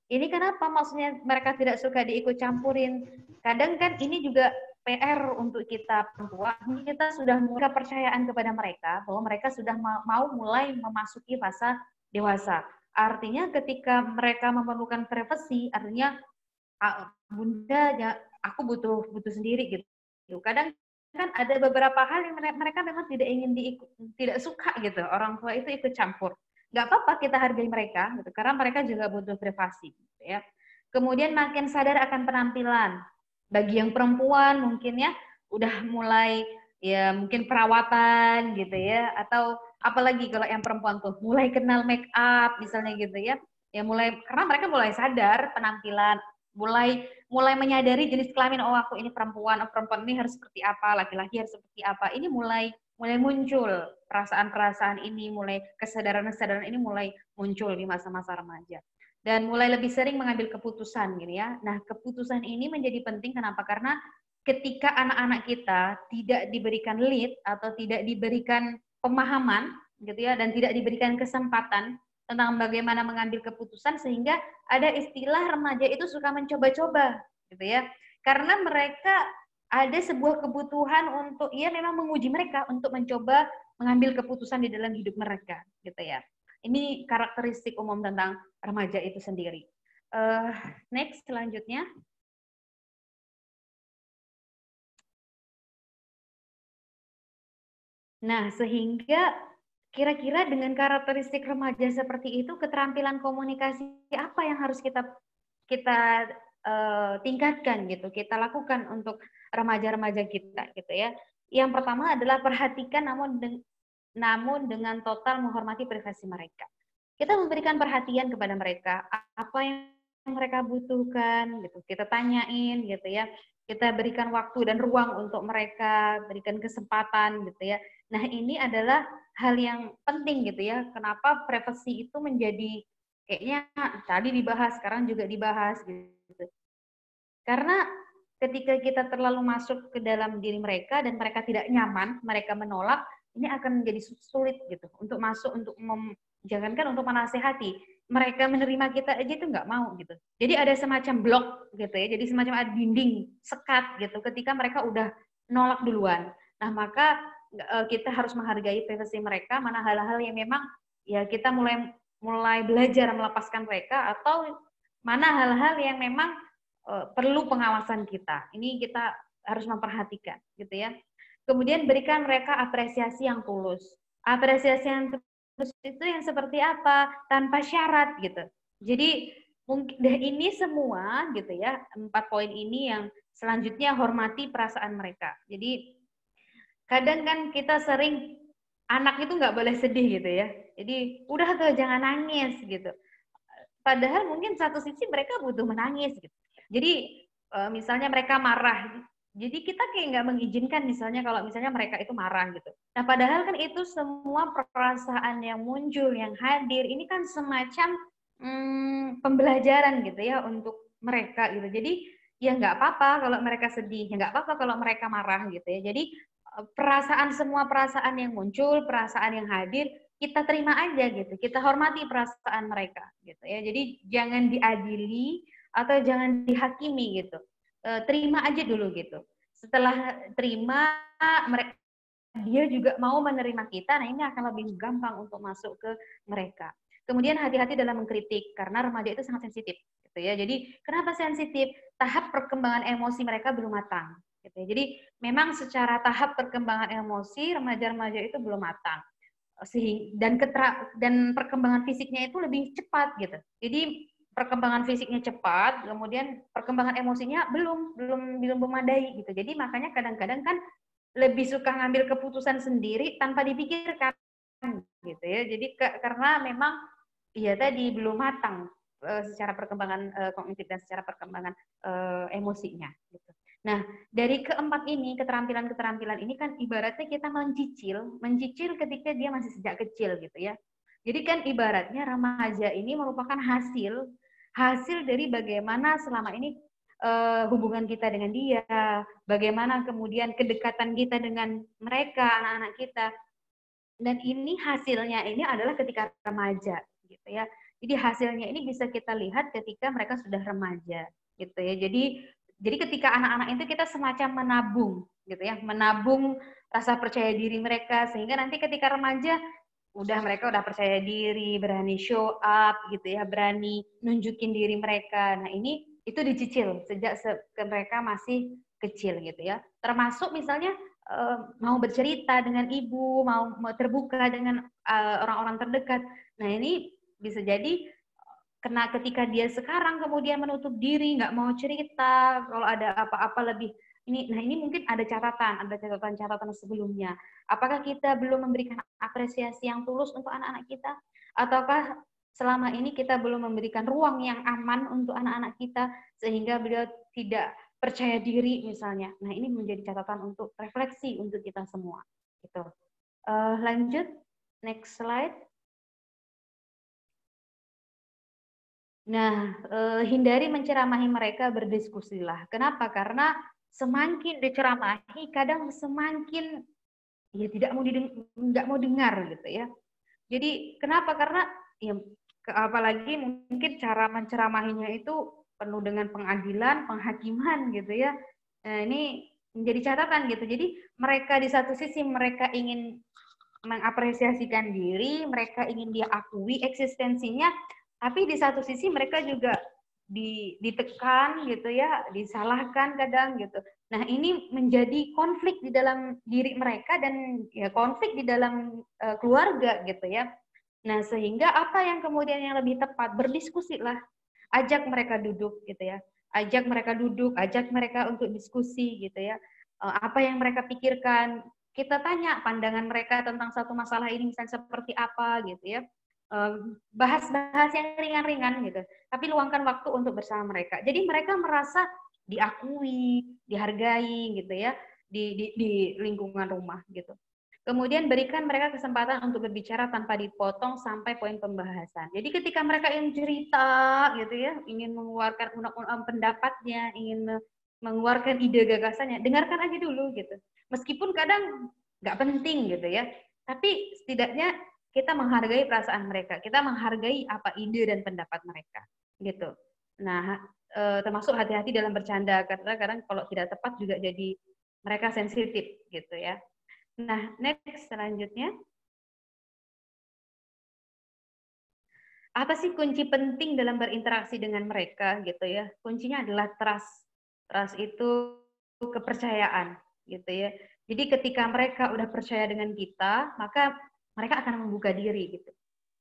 Ini kenapa maksudnya mereka tidak suka diikut campurin? Kadang kan ini juga PR untuk kita perempuan. Kita sudah mulai kepercayaan kepada mereka bahwa mereka sudah mau mulai memasuki fase dewasa. Artinya ketika mereka memerlukan privasi, artinya bunda ya aku butuh sendiri gitu. Kadang kan ada beberapa hal yang mereka memang tidak suka gitu. Orang tua itu ikut campur. Nggak apa-apa kita hargai mereka gitu, karena mereka juga butuh privasi, gitu ya. Kemudian makin sadar akan penampilan. Bagi yang perempuan mungkin ya udah mulai ya mungkin perawatan gitu ya, atau apalagi kalau yang perempuan tuh mulai kenal make up misalnya gitu ya. Ya mulai karena mereka mulai sadar penampilan, mulai menyadari jenis kelamin, oh aku ini perempuan, oh perempuan ini harus seperti apa, laki-laki harus seperti apa. Ini mulai muncul perasaan-perasaan ini, mulai kesadaran-kesadaran ini mulai muncul di masa-masa remaja. Dan mulai lebih sering mengambil keputusan gitu ya. Nah, keputusan ini menjadi penting kenapa? Karena ketika anak-anak kita tidak diberikan lead atau tidak diberikan pemahaman gitu ya, dan tidak diberikan kesempatan tentang bagaimana mengambil keputusan, sehingga ada istilah remaja itu suka mencoba-coba gitu ya. Karena mereka ada sebuah kebutuhan untuk memang menguji mereka untuk mencoba mengambil keputusan di dalam hidup mereka gitu ya. Ini karakteristik umum tentang remaja itu sendiri. Next, selanjutnya. Nah, sehingga kira-kira dengan karakteristik remaja seperti itu, keterampilan komunikasi apa yang harus kita tingkatkan gitu, kita lakukan untuk remaja-remaja kita gitu ya. Yang pertama adalah perhatikan namun dengan total menghormati privasi mereka. Kita memberikan perhatian kepada mereka, apa yang mereka butuhkan gitu. Kita tanyain gitu ya. Kita berikan waktu dan ruang untuk mereka, berikan kesempatan gitu ya. Nah, ini adalah hal yang penting gitu ya. Kenapa privasi itu menjadi kayaknya tadi dibahas, sekarang juga dibahas gitu. Karena ketika kita terlalu masuk ke dalam diri mereka dan mereka tidak nyaman, mereka menolak, ini akan menjadi sulit gitu untuk masuk, untuk jangankan untuk menasehati. Mereka menerima kita aja itu nggak mau gitu. Jadi ada semacam blok gitu ya. Jadi semacam ada dinding sekat gitu ketika mereka udah nolak duluan. Nah, maka kita harus menghargai privasi mereka, mana hal-hal yang memang ya kita mulai belajar melepaskan mereka, atau mana hal-hal yang memang perlu pengawasan kita. Ini kita harus memperhatikan gitu ya. Kemudian berikan mereka apresiasi yang tulus. Apresiasi yang tulus itu yang seperti apa? Tanpa syarat gitu. Jadi mungkin ini semua gitu ya, 4 poin ini yang selanjutnya hormati perasaan mereka. Jadi kadang kan kita sering anak itu nggak boleh sedih gitu ya. Jadi udah tuh jangan nangis gitu. Padahal mungkin satu sisi mereka butuh menangis gitu. Jadi misalnya mereka marah, jadi kita kayak nggak mengizinkan misalnya kalau misalnya mereka itu marah gitu. Nah, padahal kan itu semua perasaan yang muncul, yang hadir, ini kan semacam pembelajaran gitu ya untuk mereka gitu. Jadi ya nggak apa-apa kalau mereka sedih, ya nggak apa-apa kalau mereka marah gitu ya. Jadi semua perasaan yang muncul, perasaan yang hadir, kita terima aja gitu. Kita hormati perasaan mereka gitu ya. Jadi jangan diadili atau jangan dihakimi gitu. Terima aja dulu gitu. Setelah terima, dia juga mau menerima kita, nah ini akan lebih gampang untuk masuk ke mereka. Kemudian hati-hati dalam mengkritik, karena remaja itu sangat sensitif gitu ya. Jadi kenapa sensitif? Tahap perkembangan emosi mereka belum matang gitu ya. Jadi memang secara tahap perkembangan emosi remaja-remaja itu belum matang. Dan perkembangan fisiknya itu lebih cepat gitu. Jadi perkembangan fisiknya cepat, kemudian perkembangan emosinya belum memadai gitu. Jadi makanya kadang-kadang kan lebih suka ngambil keputusan sendiri tanpa dipikirkan gitu ya. Jadi karena memang ya tadi belum matang secara perkembangan kognitif dan secara perkembangan emosinya gitu. Nah, dari keempat ini, keterampilan-keterampilan ini kan ibaratnya kita mencicil ketika dia masih sejak kecil gitu ya. Jadi kan ibaratnya remaja ini merupakan hasil dari bagaimana selama ini hubungan kita dengan dia, bagaimana kemudian kedekatan kita dengan mereka, anak-anak kita. Dan ini hasilnya ini adalah ketika remaja gitu ya. Jadi hasilnya ini bisa kita lihat ketika mereka sudah remaja gitu ya. Jadi ketika anak-anak itu kita semacam menabung gitu ya, menabung rasa percaya diri mereka sehingga nanti ketika remaja mereka udah percaya diri, berani show up gitu ya, berani nunjukin diri mereka. Nah, ini itu dicicil sejak mereka masih kecil gitu ya. Termasuk misalnya mau bercerita dengan ibu, mau terbuka dengan orang-orang terdekat. Nah, ini bisa jadi kena ketika dia sekarang kemudian menutup diri, nggak mau cerita, kalau ada apa-apa lebih ini. Nah, ini mungkin ada catatan sebelumnya. Apakah kita belum memberikan apresiasi yang tulus untuk anak-anak kita? Ataukah selama ini kita belum memberikan ruang yang aman untuk anak-anak kita sehingga beliau tidak percaya diri misalnya? Nah, ini menjadi catatan untuk refleksi untuk kita semua. Gitu. Lanjut, next slide. Nah, hindari menceramahi mereka, berdiskusilah. Kenapa? Karena semakin diceramahi, kadang semakin ya nggak mau dengar gitu ya. Jadi kenapa? Karena ya apalagi mungkin cara menceramahinya itu penuh dengan pengadilan, penghakiman gitu ya. Nah, ini menjadi catatan gitu. Jadi mereka di satu sisi mereka ingin mengapresiasikan diri, mereka ingin dia akui eksistensinya, tapi di satu sisi mereka juga ditekan gitu ya, disalahkan kadang gitu. Nah, ini menjadi konflik di dalam diri mereka dan ya konflik di dalam keluarga gitu ya. Nah, sehingga apa yang kemudian yang lebih tepat, berdiskusi lah. Ajak mereka duduk gitu ya. Ajak mereka duduk, ajak mereka untuk diskusi gitu ya. Apa yang mereka pikirkan, kita tanya pandangan mereka tentang satu masalah ini misalnya seperti apa gitu ya. Bahas-bahas yang ringan-ringan gitu. Tapi luangkan waktu untuk bersama mereka. Jadi mereka merasa diakui, dihargai gitu ya di lingkungan rumah gitu. Kemudian berikan mereka kesempatan untuk berbicara tanpa dipotong sampai poin pembahasan. Jadi ketika mereka ingin cerita gitu ya, ingin mengeluarkan pendapatnya, ingin mengeluarkan ide gagasannya, dengarkan aja dulu gitu. Meskipun kadang nggak penting gitu ya, tapi setidaknya kita menghargai perasaan mereka, kita menghargai apa ide dan pendapat mereka gitu. Nah, termasuk hati-hati dalam bercanda karena kadang kalau tidak tepat juga jadi mereka sensitif gitu ya. Nah, next selanjutnya. Apa sih kunci penting dalam berinteraksi dengan mereka gitu ya? Kuncinya adalah trust. Trust itu kepercayaan gitu ya. Jadi ketika mereka udah percaya dengan kita, maka mereka akan membuka diri gitu.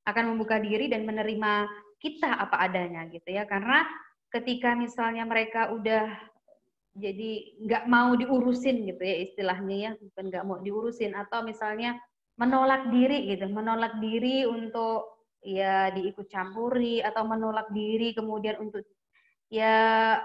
Akan membuka diri dan menerima kita apa adanya gitu ya. Karena ketika misalnya mereka udah jadi nggak mau diurusin gitu ya istilahnya ya, bukan nggak mau diurusin atau misalnya menolak diri gitu, menolak diri untuk ya diikut campuri atau menolak diri kemudian untuk ya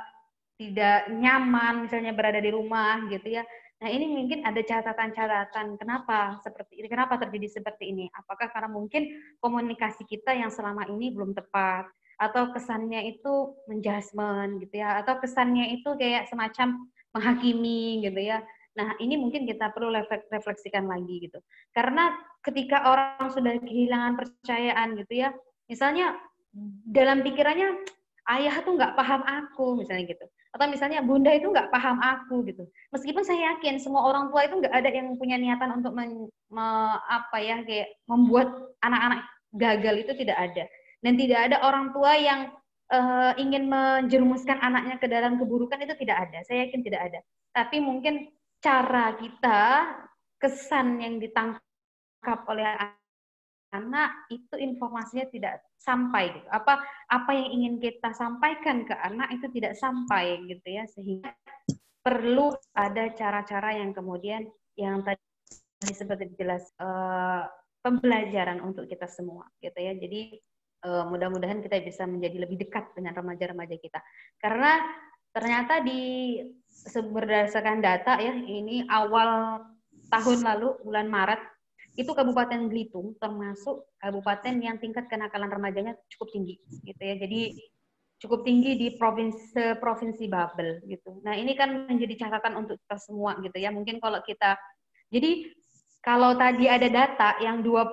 tidak nyaman misalnya berada di rumah gitu ya. Nah ini mungkin ada catatan-catatan kenapa seperti ini, kenapa terjadi seperti ini? Apakah karena mungkin komunikasi kita yang selama ini belum tepat? Atau kesannya itu menjudgment gitu ya, atau kesannya itu kayak semacam menghakimi gitu ya. Nah, ini mungkin kita perlu refleksikan lagi gitu. Karena ketika orang sudah kehilangan percayaan gitu ya, misalnya dalam pikirannya ayah tuh nggak paham aku misalnya gitu. Atau misalnya bunda itu nggak paham aku gitu. Meskipun saya yakin semua orang tua itu nggak ada yang punya niatan untuk kayak membuat anak-anak gagal, itu tidak ada. Dan tidak ada orang tua yang ingin menjerumuskan anaknya ke dalam keburukan, itu tidak ada. Saya yakin tidak ada. Tapi mungkin cara kita, kesan yang ditangkap oleh anak itu informasinya tidak sampai gitu. Apa yang ingin kita sampaikan ke anak itu tidak sampai gitu ya, sehingga perlu ada cara-cara yang kemudian yang tadi seperti jelas pembelajaran untuk kita semua gitu ya. Jadi mudah-mudahan kita bisa menjadi lebih dekat dengan remaja-remaja kita. Karena ternyata berdasarkan data ya, ini awal tahun lalu bulan Maret itu Kabupaten Belitung termasuk kabupaten yang tingkat kenakalan remajanya cukup tinggi gitu ya. Jadi cukup tinggi di provinsi Babel gitu. Nah, ini kan menjadi catatan untuk kita semua gitu ya. Mungkin kalau kalau tadi ada data yang 20%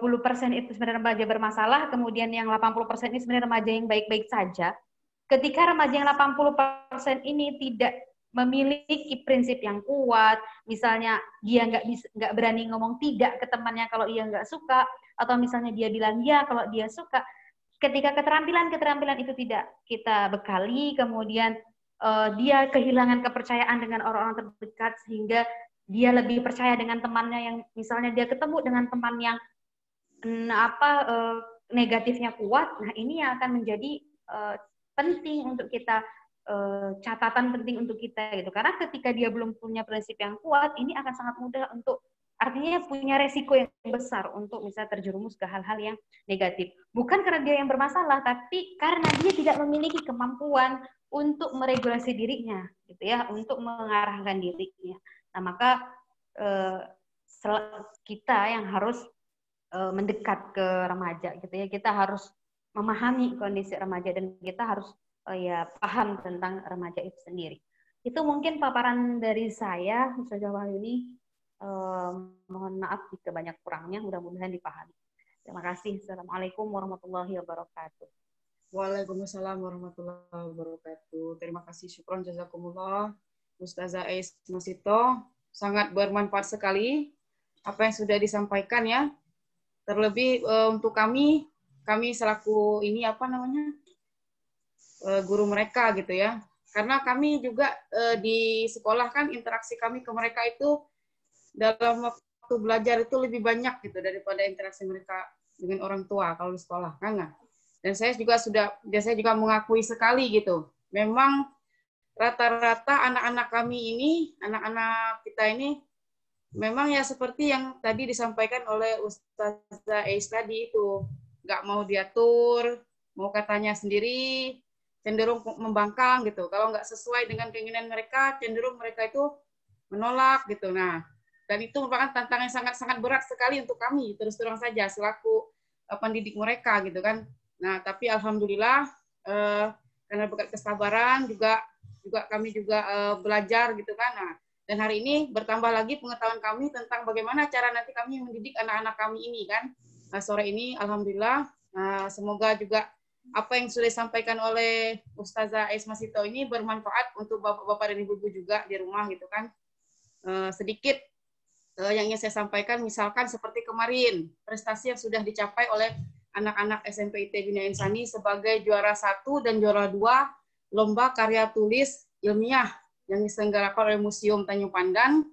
itu sebenarnya remaja bermasalah, kemudian yang 80% ini sebenarnya remaja yang baik-baik saja. Ketika remaja yang 80% ini tidak memiliki prinsip yang kuat, misalnya dia nggak berani ngomong tidak ke temannya kalau ia nggak suka, atau misalnya dia bilang ya kalau dia suka. Ketika keterampilan itu tidak kita bekali, kemudian dia kehilangan kepercayaan dengan orang-orang terdekat sehingga dia lebih percaya dengan temannya yang misalnya dia ketemu dengan teman yang negatifnya kuat. Nah, ini yang akan menjadi penting untuk kita, catatan penting untuk kita gitu. Karena ketika dia belum punya prinsip yang kuat, ini akan sangat mudah untuk, artinya punya resiko yang besar untuk misalnya terjerumus ke hal-hal yang negatif. Bukan karena dia yang bermasalah, tapi karena dia tidak memiliki kemampuan untuk meregulasi dirinya gitu ya, untuk mengarahkan dirinya. Nah, maka kita yang harus mendekat ke remaja gitu ya. Kita harus memahami kondisi remaja dan kita harus paham tentang remaja itu sendiri. Itu mungkin paparan dari saya, Ustazah Wahyuni. Mohon maaf jika banyak kurangnya, mudah-mudahan dipahami. Terima kasih. Assalamualaikum warahmatullahi wabarakatuh. Waalaikumsalam warahmatullahi wabarakatuh. Terima kasih, syukron jazakumullah. Ustazah Ais Masito, sangat bermanfaat sekali apa yang sudah disampaikan ya. Terlebih untuk kami selaku ini apa namanya guru mereka gitu ya. Karena kami juga di sekolah kan interaksi kami ke mereka itu dalam waktu belajar itu lebih banyak gitu daripada interaksi mereka dengan orang tua kalau di sekolah kan. Dan saya juga mengakui sekali gitu. Memang rata-rata anak-anak kami ini, anak-anak kita ini memang ya seperti yang tadi disampaikan oleh Ustazah Ais tadi itu, nggak mau diatur, mau katanya sendiri, cenderung membangkang gitu. Kalau nggak sesuai dengan keinginan mereka, cenderung mereka itu menolak gitu. Nah, dan itu merupakan tantangan yang sangat-sangat berat sekali untuk kami, terus terang saja selaku pendidik mereka gitu kan. Nah, tapi alhamdulillah karena berkat kesabaran juga kami juga belajar gitu kan. Nah, dan hari ini bertambah lagi pengetahuan kami tentang bagaimana cara nanti kami mendidik anak-anak kami ini kan. Nah, sore ini alhamdulillah semoga juga apa yang sudah disampaikan oleh Ustazah Ais Masito ini bermanfaat untuk bapak-bapak dan ibu-ibu juga di rumah gitu kan. Sedikit yang ingin saya sampaikan, misalkan seperti kemarin prestasi yang sudah dicapai oleh anak-anak SMP IT Bina Insani sebagai juara 1 dan juara 2 lomba karya tulis ilmiah yang diselenggarakan oleh Museum Tanjung Pandan,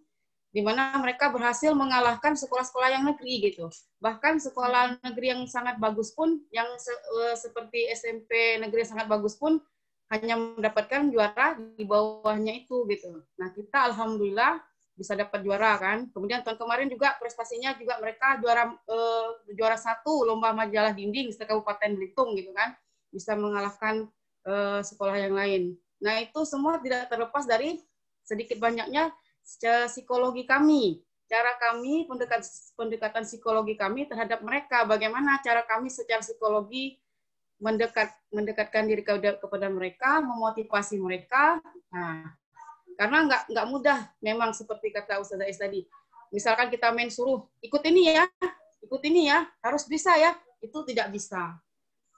di mana mereka berhasil mengalahkan sekolah-sekolah yang negeri gitu. Bahkan sekolah negeri yang sangat bagus pun, yang seperti SMP negeri yang sangat bagus pun, hanya mendapatkan juara di bawahnya itu gitu. Nah, kita alhamdulillah bisa dapat juara kan. Kemudian tahun kemarin juga prestasinya juga mereka juara 1 lomba majalah dinding se-Kabupaten Belitung gitu kan. Bisa mengalahkan sekolah yang lain. Nah, itu semua tidak terlepas dari sedikit banyaknya psikologi kami. Cara kami, pendekatan psikologi kami terhadap mereka. Bagaimana cara kami secara psikologi mendekatkan diri kepada mereka, memotivasi mereka. Nah, karena nggak mudah memang seperti kata Ustazah Ais tadi. Misalkan kita main suruh, ikut ini ya, harus bisa ya. Itu tidak bisa.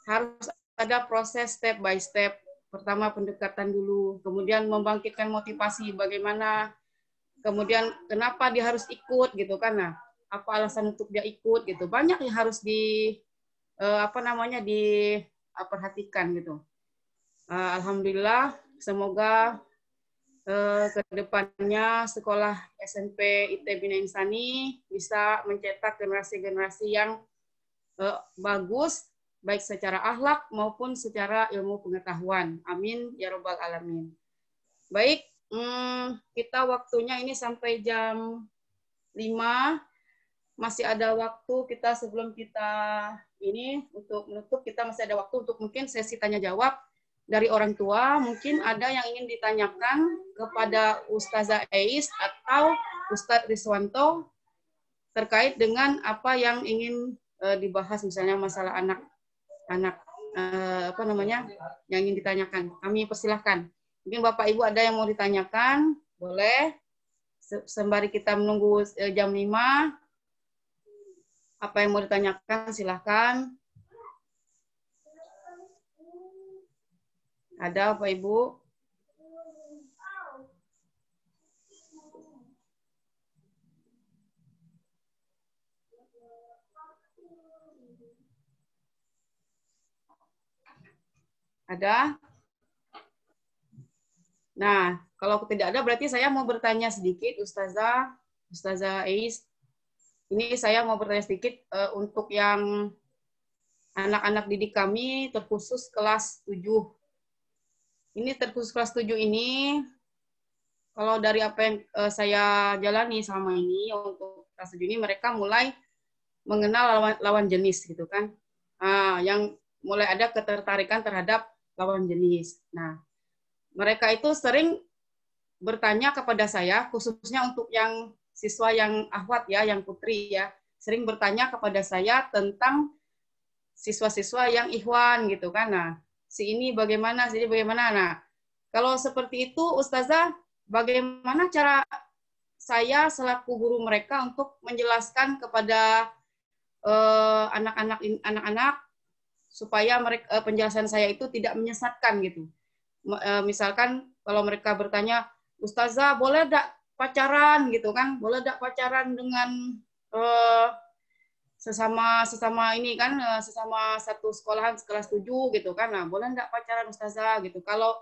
Harus ada proses step by step. Pertama pendekatan dulu, kemudian membangkitkan motivasi bagaimana, kemudian kenapa dia harus ikut gitu kan. Nah, apa alasan untuk dia ikut gitu. Banyak yang harus diperhatikan gitu. Alhamdulillah, semoga ke depannya sekolah SMP IT Bina Insani bisa mencetak generasi-generasi yang bagus, baik secara akhlak maupun secara ilmu pengetahuan. Amin ya robbal alamin. Baik, kita waktunya ini sampai jam 5. Masih ada waktu kita sebelum kita ini untuk menutup, kita masih ada waktu untuk mungkin sesi tanya jawab dari orang tua. Mungkin ada yang ingin ditanyakan kepada Ustazah Ais atau Ustadz Riswanto terkait dengan apa yang ingin dibahas, misalnya masalah anak yang ingin ditanyakan. Kami persilahkan. Mungkin Bapak Ibu ada yang mau ditanyakan, boleh. Sembari kita menunggu jam 5, apa yang mau ditanyakan silahkan. Ada Bapak Ibu? Ada? Nah, kalau tidak ada berarti saya mau bertanya sedikit, Ustazah Ais. Ini saya mau bertanya sedikit untuk yang anak-anak didik kami terkhusus kelas 7. Ini terkhusus kelas 7 ini, kalau dari apa yang saya jalani selama ini untuk kelas 7 ini, mereka mulai mengenal lawan jenis gitu kan. Yang mulai ada ketertarikan terhadap lawan jenis. Nah, mereka itu sering bertanya kepada saya, khususnya untuk yang siswa yang akhwat ya, yang putri ya, sering bertanya kepada saya tentang siswa-siswa yang ikhwan gitu kan. Nah, si ini bagaimana, si ini bagaimana. Nah, kalau seperti itu, Ustazah, bagaimana cara saya selaku guru mereka untuk menjelaskan kepada anak-anak supaya mereka, penjelasan saya itu tidak menyesatkan gitu. Misalkan kalau mereka bertanya, Ustazah boleh enggak pacaran gitu kan? Boleh enggak pacaran dengan sesama ini kan, sesama satu sekolahan kelas 7 gitu kan. Nah, boleh nggak pacaran Ustazah gitu. Kalau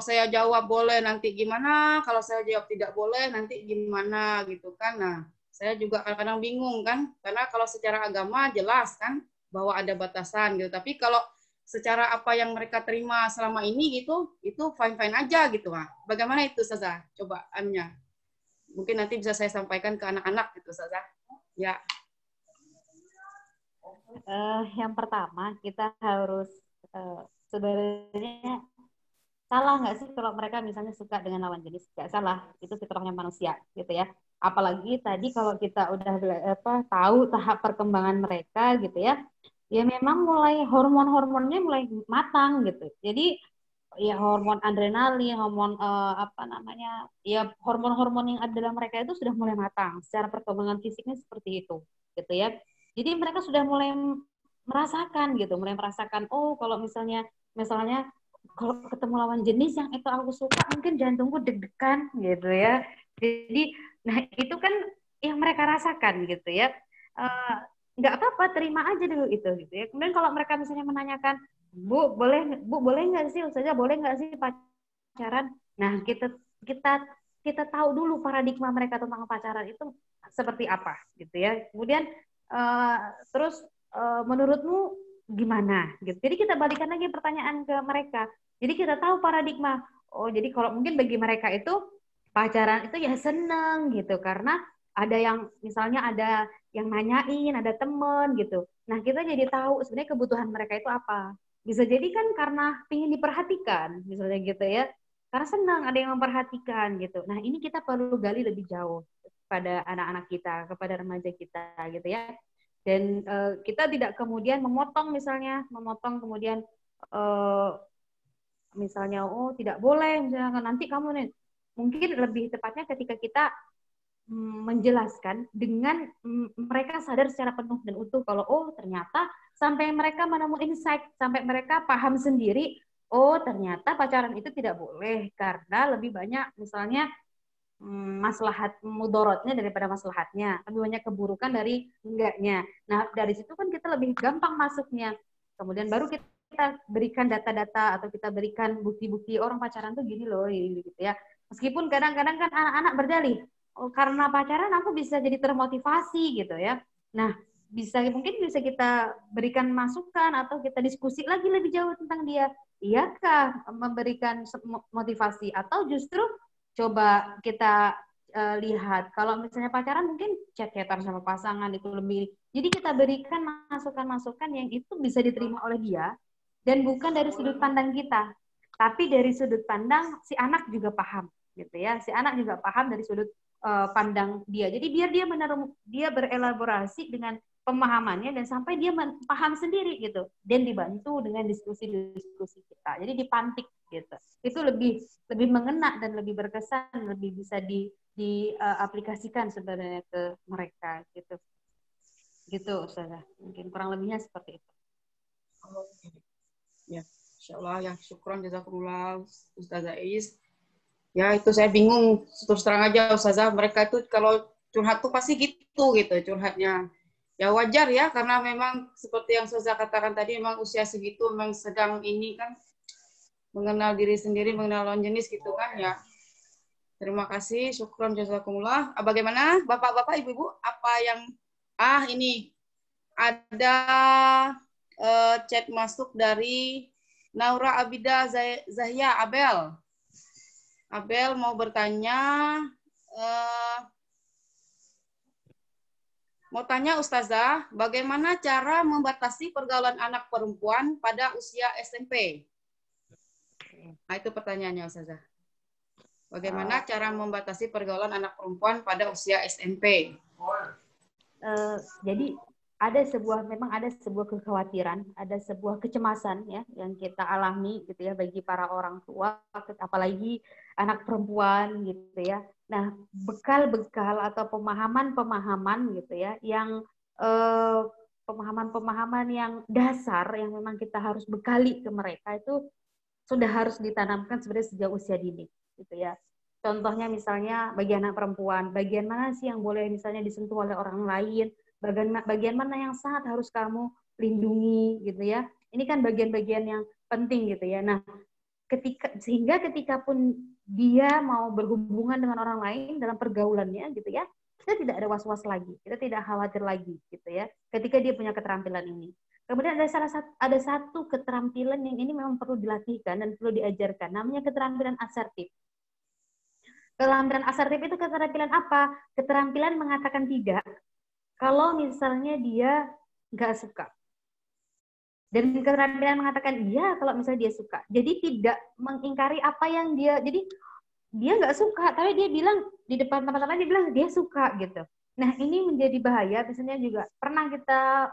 saya jawab boleh nanti gimana, kalau saya jawab tidak boleh nanti gimana gitu kan. Nah, saya juga kadang-kadang bingung kan, karena kalau secara agama jelas kan bahwa ada batasan gitu. Tapi kalau secara apa yang mereka terima selama ini gitu, itu fine-fine aja gitu. Nah, bagaimana itu Ustazah? Coba Anya. Mungkin nanti bisa saya sampaikan ke anak-anak gitu Ustazah. Ya. Yang pertama kita harus sebenarnya salah nggak sih kalau mereka misalnya suka dengan lawan jenis? Nggak salah, itu fitrahnya manusia gitu ya. Apalagi tadi kalau kita udah tahu tahap perkembangan mereka gitu ya, ya memang mulai hormon-hormonnya mulai matang gitu. Jadi ya hormon adrenalin, hormon ya hormon-hormon yang ada dalam mereka itu sudah mulai matang. Secara perkembangan fisiknya seperti itu, gitu ya. Jadi mereka sudah mulai merasakan gitu, oh kalau misalnya kalau ketemu lawan jenis yang itu aku suka, mungkin jantungku deg-degan gitu ya. Jadi, nah itu kan yang mereka rasakan gitu ya. Nggak apa-apa, terima aja dulu itu gitu ya. Kemudian kalau mereka misalnya menanyakan, Bu boleh nggak sih, Ustazah boleh nggak sih pacaran? Nah kita tahu dulu paradigma mereka tentang pacaran itu seperti apa gitu ya. Kemudian terus menurutmu gimana gitu. Jadi kita balikan lagi pertanyaan ke mereka. Jadi kita tahu paradigma. Oh, jadi kalau mungkin bagi mereka itu pacaran itu ya seneng gitu karena ada yang misalnya ada yang nanyain, ada temen gitu. Nah, kita jadi tahu sebenarnya kebutuhan mereka itu apa. Bisa jadi kan karena ingin diperhatikan, misalnya gitu ya. Karena senang ada yang memperhatikan gitu. Nah, ini kita perlu gali lebih jauh pada anak-anak kita, kepada remaja kita gitu ya. Dan kita tidak kemudian memotong kemudian misalnya oh tidak boleh misalnya nanti kamu nih, mungkin lebih tepatnya ketika kita menjelaskan dengan mereka sadar secara penuh dan utuh kalau oh ternyata sampai mereka menemukan insight, sampai mereka paham sendiri oh ternyata pacaran itu tidak boleh karena lebih banyak misalnya maslahat mudorotnya daripada maslahatnya, lebih banyak keburukan dari enggaknya. Nah, dari situ kan kita lebih gampang masuknya. Kemudian baru kita berikan data-data atau kita berikan bukti-bukti orang pacaran tuh gini loh, gitu ya. Meskipun kadang-kadang kan anak-anak berdalih, oh, karena pacaran aku bisa jadi termotivasi gitu ya. Nah, mungkin bisa kita berikan masukan atau kita diskusi lagi lebih jauh tentang dia. Iyakah memberikan motivasi atau justru coba kita lihat kalau misalnya pacaran mungkin chat-chatan sama pasangan itu lebih. Jadi kita berikan masukan-masukan yang itu bisa diterima oleh dia dan bukan dari sudut pandang kita, tapi dari sudut pandang si anak juga paham gitu ya. Si anak juga paham dari sudut pandang dia. Jadi biar dia berelaborasi dengan pemahamannya dan sampai dia paham sendiri gitu dan dibantu dengan diskusi-diskusi kita. Jadi dipantik gitu. Itu lebih mengena dan lebih berkesan, lebih bisa diaplikasikan sebenarnya ke mereka gitu. Gitu Ustazah. Mungkin kurang lebihnya seperti itu. Ya, insyaallah ya, syukron jazakumullah Ustazah Is. Ya, itu saya bingung terus terang aja Ustazah, mereka itu kalau curhat tuh pasti gitu curhatnya. Ya wajar ya, karena memang seperti yang Ustazah katakan tadi, memang usia segitu memang sedang ini kan mengenal diri sendiri, mengenal lawan jenis gitu kan ya. Terima kasih, syukron jazakumullah. Bagaimana Bapak-bapak, Ibu-ibu, apa yang ini ada chat masuk dari Naura Abida Zahya Abel. Abel mau bertanya, mau tanya Ustazah, bagaimana cara membatasi pergaulan anak perempuan pada usia SMP? Nah, itu pertanyaannya Ustazah. Bagaimana cara membatasi pergaulan anak perempuan pada usia SMP? Jadi memang ada sebuah kekhawatiran, ada sebuah kecemasan ya yang kita alami gitu ya bagi para orang tua, apalagi anak perempuan gitu ya. Nah, bekal-bekal atau pemahaman-pemahaman gitu ya yang pemahaman-pemahaman yang dasar yang memang kita harus bekali ke mereka itu sudah harus ditanamkan sebenarnya sejak usia dini gitu ya. Contohnya misalnya bagi anak perempuan, bagian mana sih yang boleh misalnya disentuh oleh orang lain, bagian mana yang sangat harus kamu lindungi gitu ya. Ini kan bagian-bagian yang penting gitu ya. Nah, sehingga ketika pun dia mau berhubungan dengan orang lain dalam pergaulannya gitu ya, kita tidak ada was-was lagi, kita tidak khawatir lagi gitu ya. Ketika dia punya keterampilan ini. Kemudian ada satu keterampilan yang ini memang perlu dilatihkan dan perlu diajarkan, namanya keterampilan asertif. Keterampilan asertif itu keterampilan apa? Keterampilan mengatakan tidak kalau misalnya dia nggak suka. Dan keterampilan mengatakan iya kalau misalnya dia suka. Jadi tidak mengingkari apa yang jadi dia nggak suka, tapi dia bilang di depan teman-teman dia bilang dia suka gitu. Nah ini menjadi bahaya. Misalnya juga pernah kita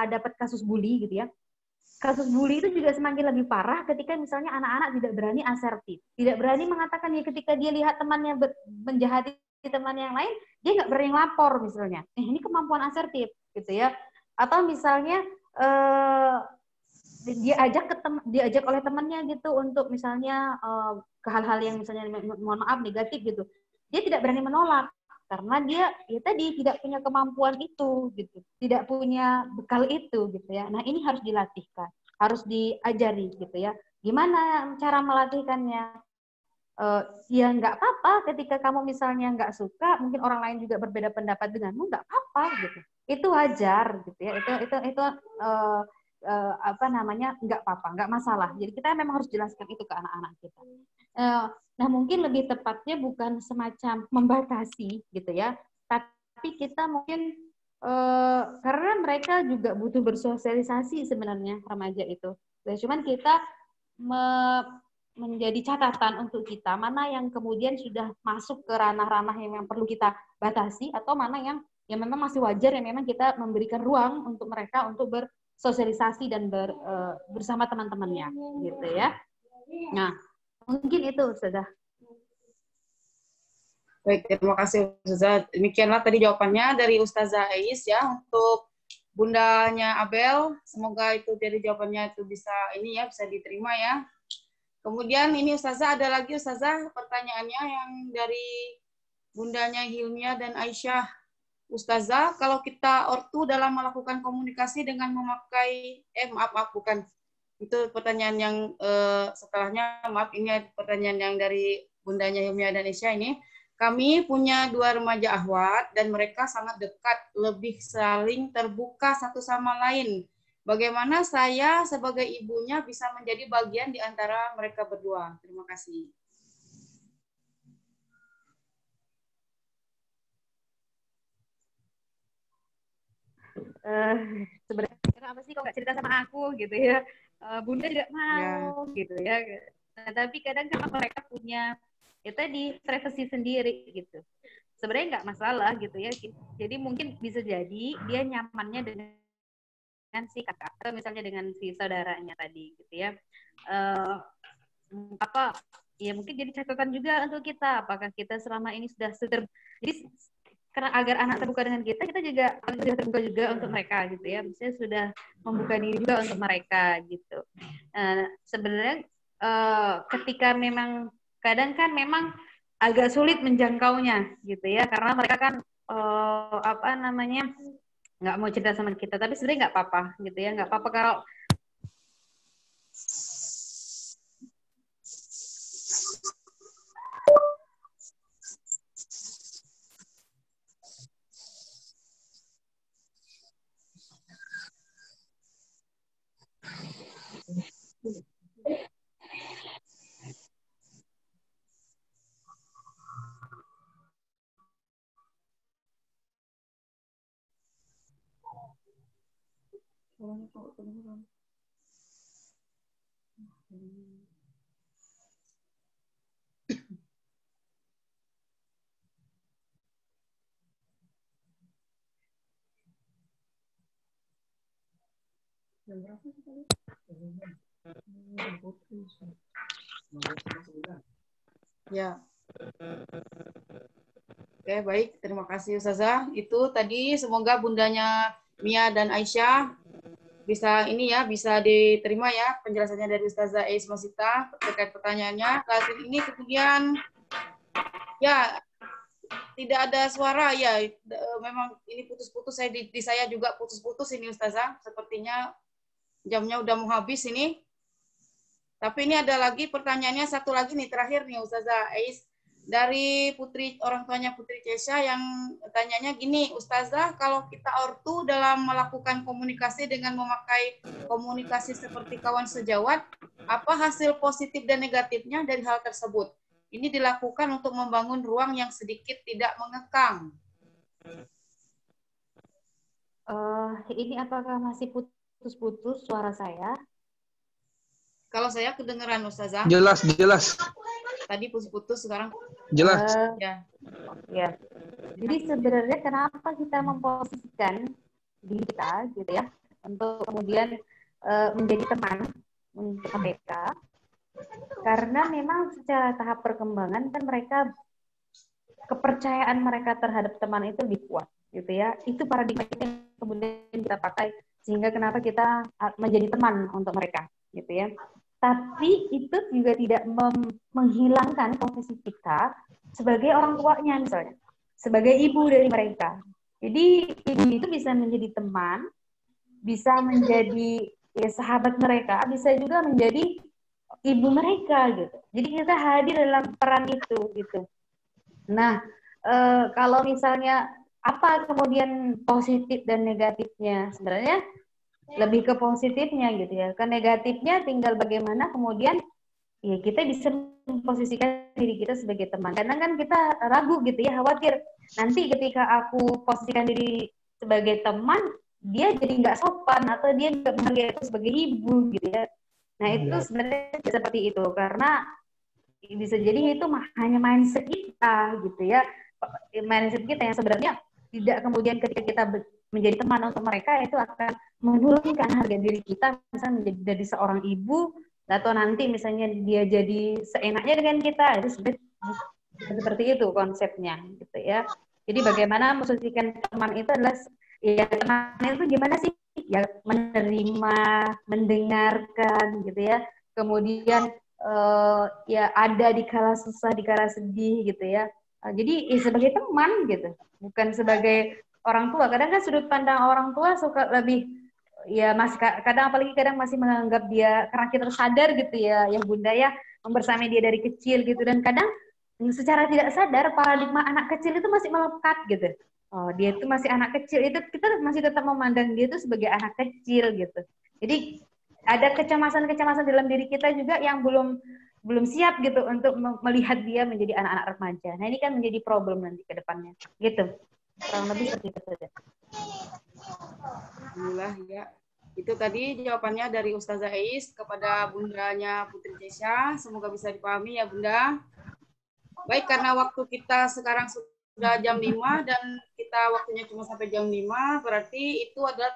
dapat kasus bully gitu ya. Kasus bully itu juga semakin lebih parah ketika misalnya anak-anak tidak berani asertif, tidak berani mengatakan ya ketika dia lihat temannya menjahati teman yang lain, dia nggak berani lapor misalnya. Ini kemampuan asertif gitu ya. Atau misalnya diajak oleh temannya gitu untuk misalnya ke hal-hal yang misalnya mohon maaf negatif gitu, dia tidak berani menolak karena dia ya tadi tidak punya kemampuan itu gitu, tidak punya bekal itu gitu ya. Nah ini harus dilatihkan, harus diajari gitu ya. Gimana cara melatihkannya? Ya nggak apa-apa ketika kamu misalnya nggak suka, mungkin orang lain juga berbeda pendapat denganmu, nggak apa-apa gitu, itu wajar gitu ya. Itu apa namanya, nggak apa-apa, nggak masalah. Jadi kita memang harus jelaskan itu ke anak-anak kita. Nah mungkin lebih tepatnya bukan semacam membatasi gitu ya, tapi kita mungkin karena mereka juga butuh bersosialisasi sebenarnya remaja itu. Dan cuman kita menjadi catatan untuk kita mana yang kemudian sudah masuk ke ranah-ranah yang perlu kita batasi, atau mana yang memang masih wajar, yang memang kita memberikan ruang untuk mereka untuk bersosialisasi dan bersama teman-temannya gitu ya. Nah mungkin itu sudah. Baik, terima kasih Ustazah. Demikianlah tadi jawabannya dari Ustazah Ais ya untuk bundanya Abel. Semoga itu dari jawabannya itu bisa bisa diterima ya. Kemudian ini Ustazah, ada lagi Ustazah pertanyaannya yang dari bundanya Hilmia dan Aisyah. Ustazah, kalau kita ortu dalam melakukan komunikasi dengan memakai bukan. Itu pertanyaan yang setelahnya, maaf, ini pertanyaan yang dari bundanya Hilmia dan Aisyah ini. Kami punya 2 remaja akhwat dan mereka sangat dekat, lebih saling terbuka satu sama lain. Bagaimana saya sebagai ibunya bisa menjadi bagian di antara mereka berdua? Terima kasih. Sebenarnya apa sih kok nggak cerita sama aku gitu ya? Bunda tidak mau gitu ya. Nah, tapi kadang kan mereka punya tadi privacy sendiri gitu. Sebenarnya nggak masalah gitu ya. Jadi mungkin bisa jadi dia nyamannya dengan si kakak atau misalnya dengan si saudaranya tadi gitu ya. Ya mungkin jadi catatan juga untuk kita, apakah kita selama ini sudah jadi karena agar anak terbuka dengan kita juga sudah terbuka juga untuk mereka gitu ya. Misalnya sudah membuka diri juga untuk mereka gitu. Sebenarnya ketika memang kadang kan memang agak sulit menjangkaunya gitu ya, karena mereka kan nggak mau cerita sama kita, tapi sebenarnya nggak apa-apa gitu ya, nggak apa-apa kalau Ya. Oke, baik. Terima kasih Ustazah. Itu tadi semoga bundanya Mia dan Aisyah bisa bisa diterima ya penjelasannya dari Ustazah Ais Masita terkait pertanyaannya. Lalu ini kemudian ya tidak ada suara ya. Memang ini putus-putus, di saya juga putus-putus ini Ustazah. Sepertinya jamnya udah mau habis ini. Tapi ini ada lagi pertanyaannya, satu lagi nih terakhir nih Ustazah Ais. Dari orang tuanya Putri Cesha yang tanyanya gini, Ustazah, kalau kita ortu dalam melakukan komunikasi dengan memakai komunikasi seperti kawan sejawat, apa hasil positif dan negatifnya dari hal tersebut? Ini dilakukan untuk membangun ruang yang sedikit tidak mengekang. Ini apakah masih putus-putus suara saya? Kalau saya kedengeran Ustazah. Jelas. Tadi putus-putus, sekarang Jelas. Ya. Jadi sebenarnya kenapa kita memposisikan diri kita gitu ya untuk kemudian menjadi teman untuk mereka? Karena memang secara tahap perkembangan kan mereka, kepercayaan mereka terhadap teman itu lebih kuat gitu ya. Itu paradigma yang kemudian kita pakai sehingga kenapa kita menjadi teman untuk mereka gitu ya. Tapi itu juga tidak menghilangkan posisi kita sebagai orang tuanya misalnya, sebagai ibu dari mereka. Jadi ibu itu bisa menjadi teman, bisa menjadi sahabat mereka, bisa juga menjadi ibu mereka gitu. Jadi kita hadir dalam peran itu gitu. Nah, kalau misalnya apa kemudian positif dan negatifnya, sebenarnya lebih ke positifnya gitu ya. Ke negatifnya tinggal bagaimana kemudian ya kita bisa memposisikan diri kita sebagai teman. Kadang kan kita ragu gitu ya, khawatir nanti ketika aku posisikan diri sebagai teman, dia jadi nggak sopan atau dia nggak menghargai aku sebagai ibu gitu ya. Nah itu sebenarnya seperti itu karena bisa jadi itu hanya mindset kita gitu ya, mindset kita yang sebenarnya tidak kemudian ketika kita menjadi teman untuk mereka itu akan menurunkan harga diri kita, misalnya menjadi dari seorang ibu atau nanti misalnya dia jadi seenaknya dengan kita, itu seperti itu konsepnya gitu ya. Jadi bagaimana memposisikan teman itu adalah ya teman itu gimana sih ya, menerima, mendengarkan gitu ya, kemudian ya ada di kala susah, di kala sedih gitu ya. Jadi ya sebagai teman gitu, bukan sebagai orang tua. Kadang kan sudut pandang orang tua suka lebih ya masih kadang apalagi kadang masih menganggap dia karena kita sadar gitu ya Bunda ya, membersamai dia dari kecil gitu, dan kadang secara tidak sadar paradigma anak kecil itu masih melekat gitu. Oh, dia itu masih anak kecil, itu kita masih tetap memandang dia itu sebagai anak kecil gitu. Jadi ada kecemasan-kecemasan dalam diri kita juga yang belum siap gitu untuk melihat dia menjadi anak-anak remaja. Nah ini kan menjadi problem nanti ke depannya gitu. Kurang lebih seperti itu saja. Alhamdulillah ya. Itu tadi jawabannya dari Ustazah Ais kepada bundanya Putri Cesha. Semoga bisa dipahami ya Bunda. Baik, karena waktu kita sekarang sudah jam 5 dan kita waktunya cuma sampai jam 5, berarti itu adalah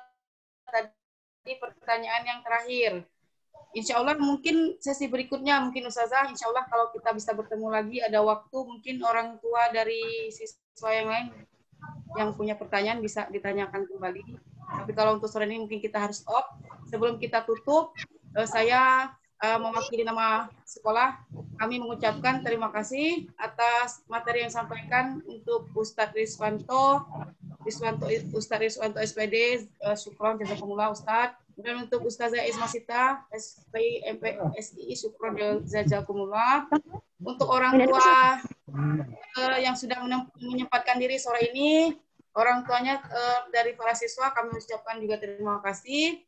tadi pertanyaan yang terakhir. Insya Allah mungkin sesi berikutnya, mungkin Ustazah, insya Allah kalau kita bisa bertemu lagi, ada waktu, mungkin orang tua dari siswa yang lain yang punya pertanyaan bisa ditanyakan kembali. Tapi kalau untuk sore ini mungkin kita harus stop. Sebelum kita tutup, saya mewakili nama sekolah, kami mengucapkan terima kasih atas materi yang disampaikan untuk Ustadz Riswanto SPD, syukron jazakumullah Ustadz. Dan untuk Ustazah Ismasita, SPI MPSI, syukron jazakumullah. Untuk orang tua yang sudah menyempatkan diri sore ini, orang tuanya dari para siswa, kami ucapkan juga terima kasih.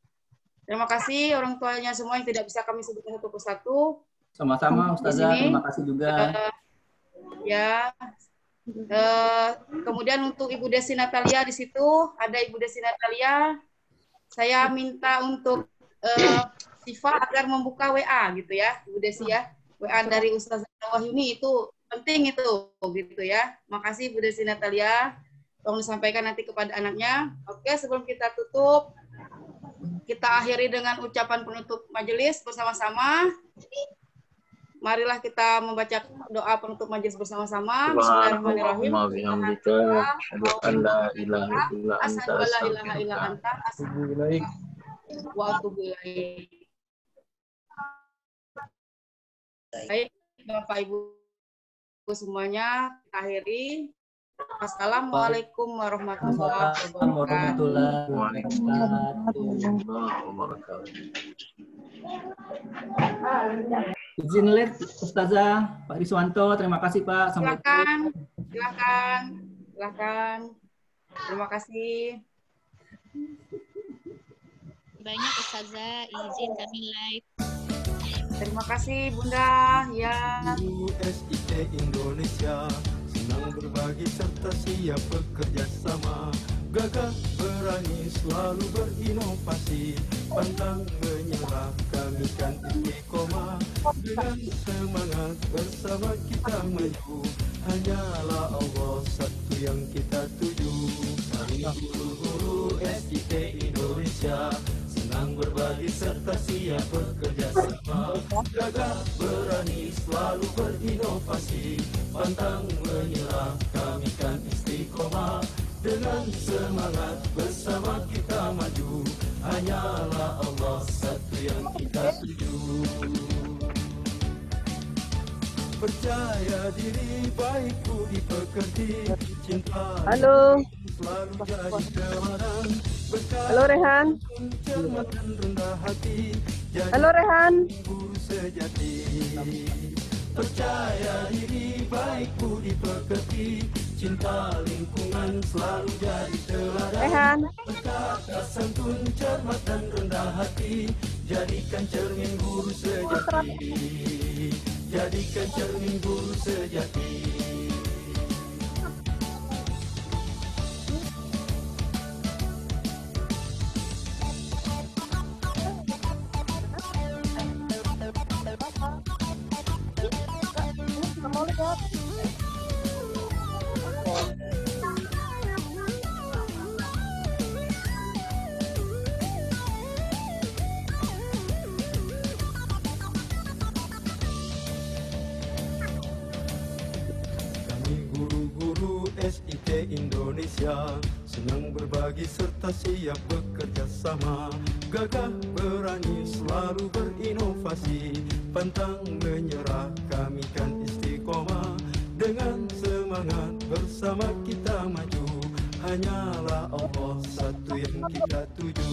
Terima kasih orang tuanya semua yang tidak bisa kami sebutkan satu persatu. Sama-sama Ustazah, terima kasih juga. Kemudian untuk Ibu Desi Natalia di situ, ada Ibu Desi Natalia. Saya minta untuk Siva agar membuka WA gitu ya, Ibu Desi ya. WA dari Ustazah Wahyuni itu penting itu gitu ya. Makasih Bu Desi Natalia. Tolong disampaikan nanti kepada anaknya. Oke, sebelum kita tutup, kita akhiri dengan ucapan penutup majelis bersama-sama. Marilah kita membaca doa penutup majelis bersama-sama. Bismillahirrahmanirrahim. Baik, Bapak Ibu semuanya, kita akhiri. Assalamualaikum warahmatullahi wabarakatuh. Izin lihat Ustazah, Pak Riswanto, terima kasih Pak. Silakan. Terima kasih. Banyak Ustazah, izin kami live. Terima kasih Bunda. Ya. USIT Indonesia senang berbagi serta siap bekerja sama. Gagah berani selalu berinovasi, pantang menyerah kami kan istiqomah. Dengan semangat bersama kita maju, hanyalah Allah satu yang kita tuju. Kami guru-guru SIT Indonesia senang berbagi serta siap bekerja sama. Gagah berani selalu berinovasi, pantang menyerah kami kan istiqomah. Dengan semangat bersama kita maju, hanyalah Allah satu yang kita tuju. Percaya diri, baik budi pekerti, cinta Halo. selalu jadi teladan. Halo Rehan. Cermat dan rendah hati, jadi Halo Rehan. guru sejati. Percaya diri, baik budi pekerti, cinta lingkungan selalu jadi teladan. Rehan. Berkata santun, cermat dan rendah hati, jadikan cermin guru sejati. Jadikan cermin guru sejati. SIT Indonesia senang berbagi serta siap bekerja sama. Gagah berani selalu berinovasi, pantang menyerah kami kan istiqomah. Dengan semangat bersama kita maju, hanyalah Allah satu yang kita tuju.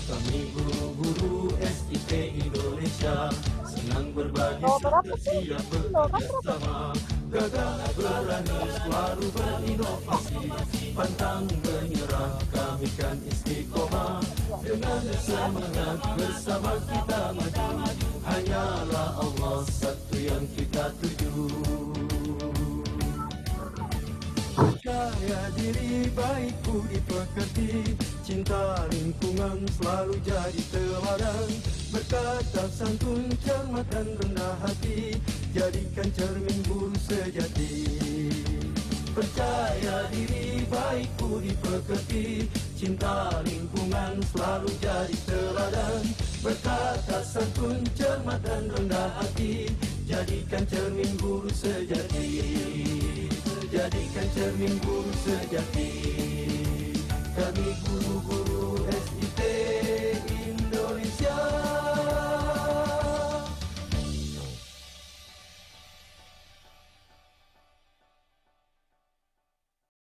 Kami guru-guru SIT Indonesia senang berbagi serta siap bekerja sama. Gagah berani selalu berinovasi, pantang menyerah kami kan istiqomah. Dengan semangat bersama kita maju, hanyalah Allah satu yang kita tuju. Percaya diri, baik budi pekerti, cinta lingkungan selalu jadi teladan. Berkata santun, cermat dan rendah hati, jadikan cermin guru sejati. Percaya diri, baik budi pekerti, cinta lingkungan selalu jadi teladan. Berkata santun, cermat dan rendah hati, jadikan cermin guru sejati. Jadikan cermin guru sejati. Kami guru-guru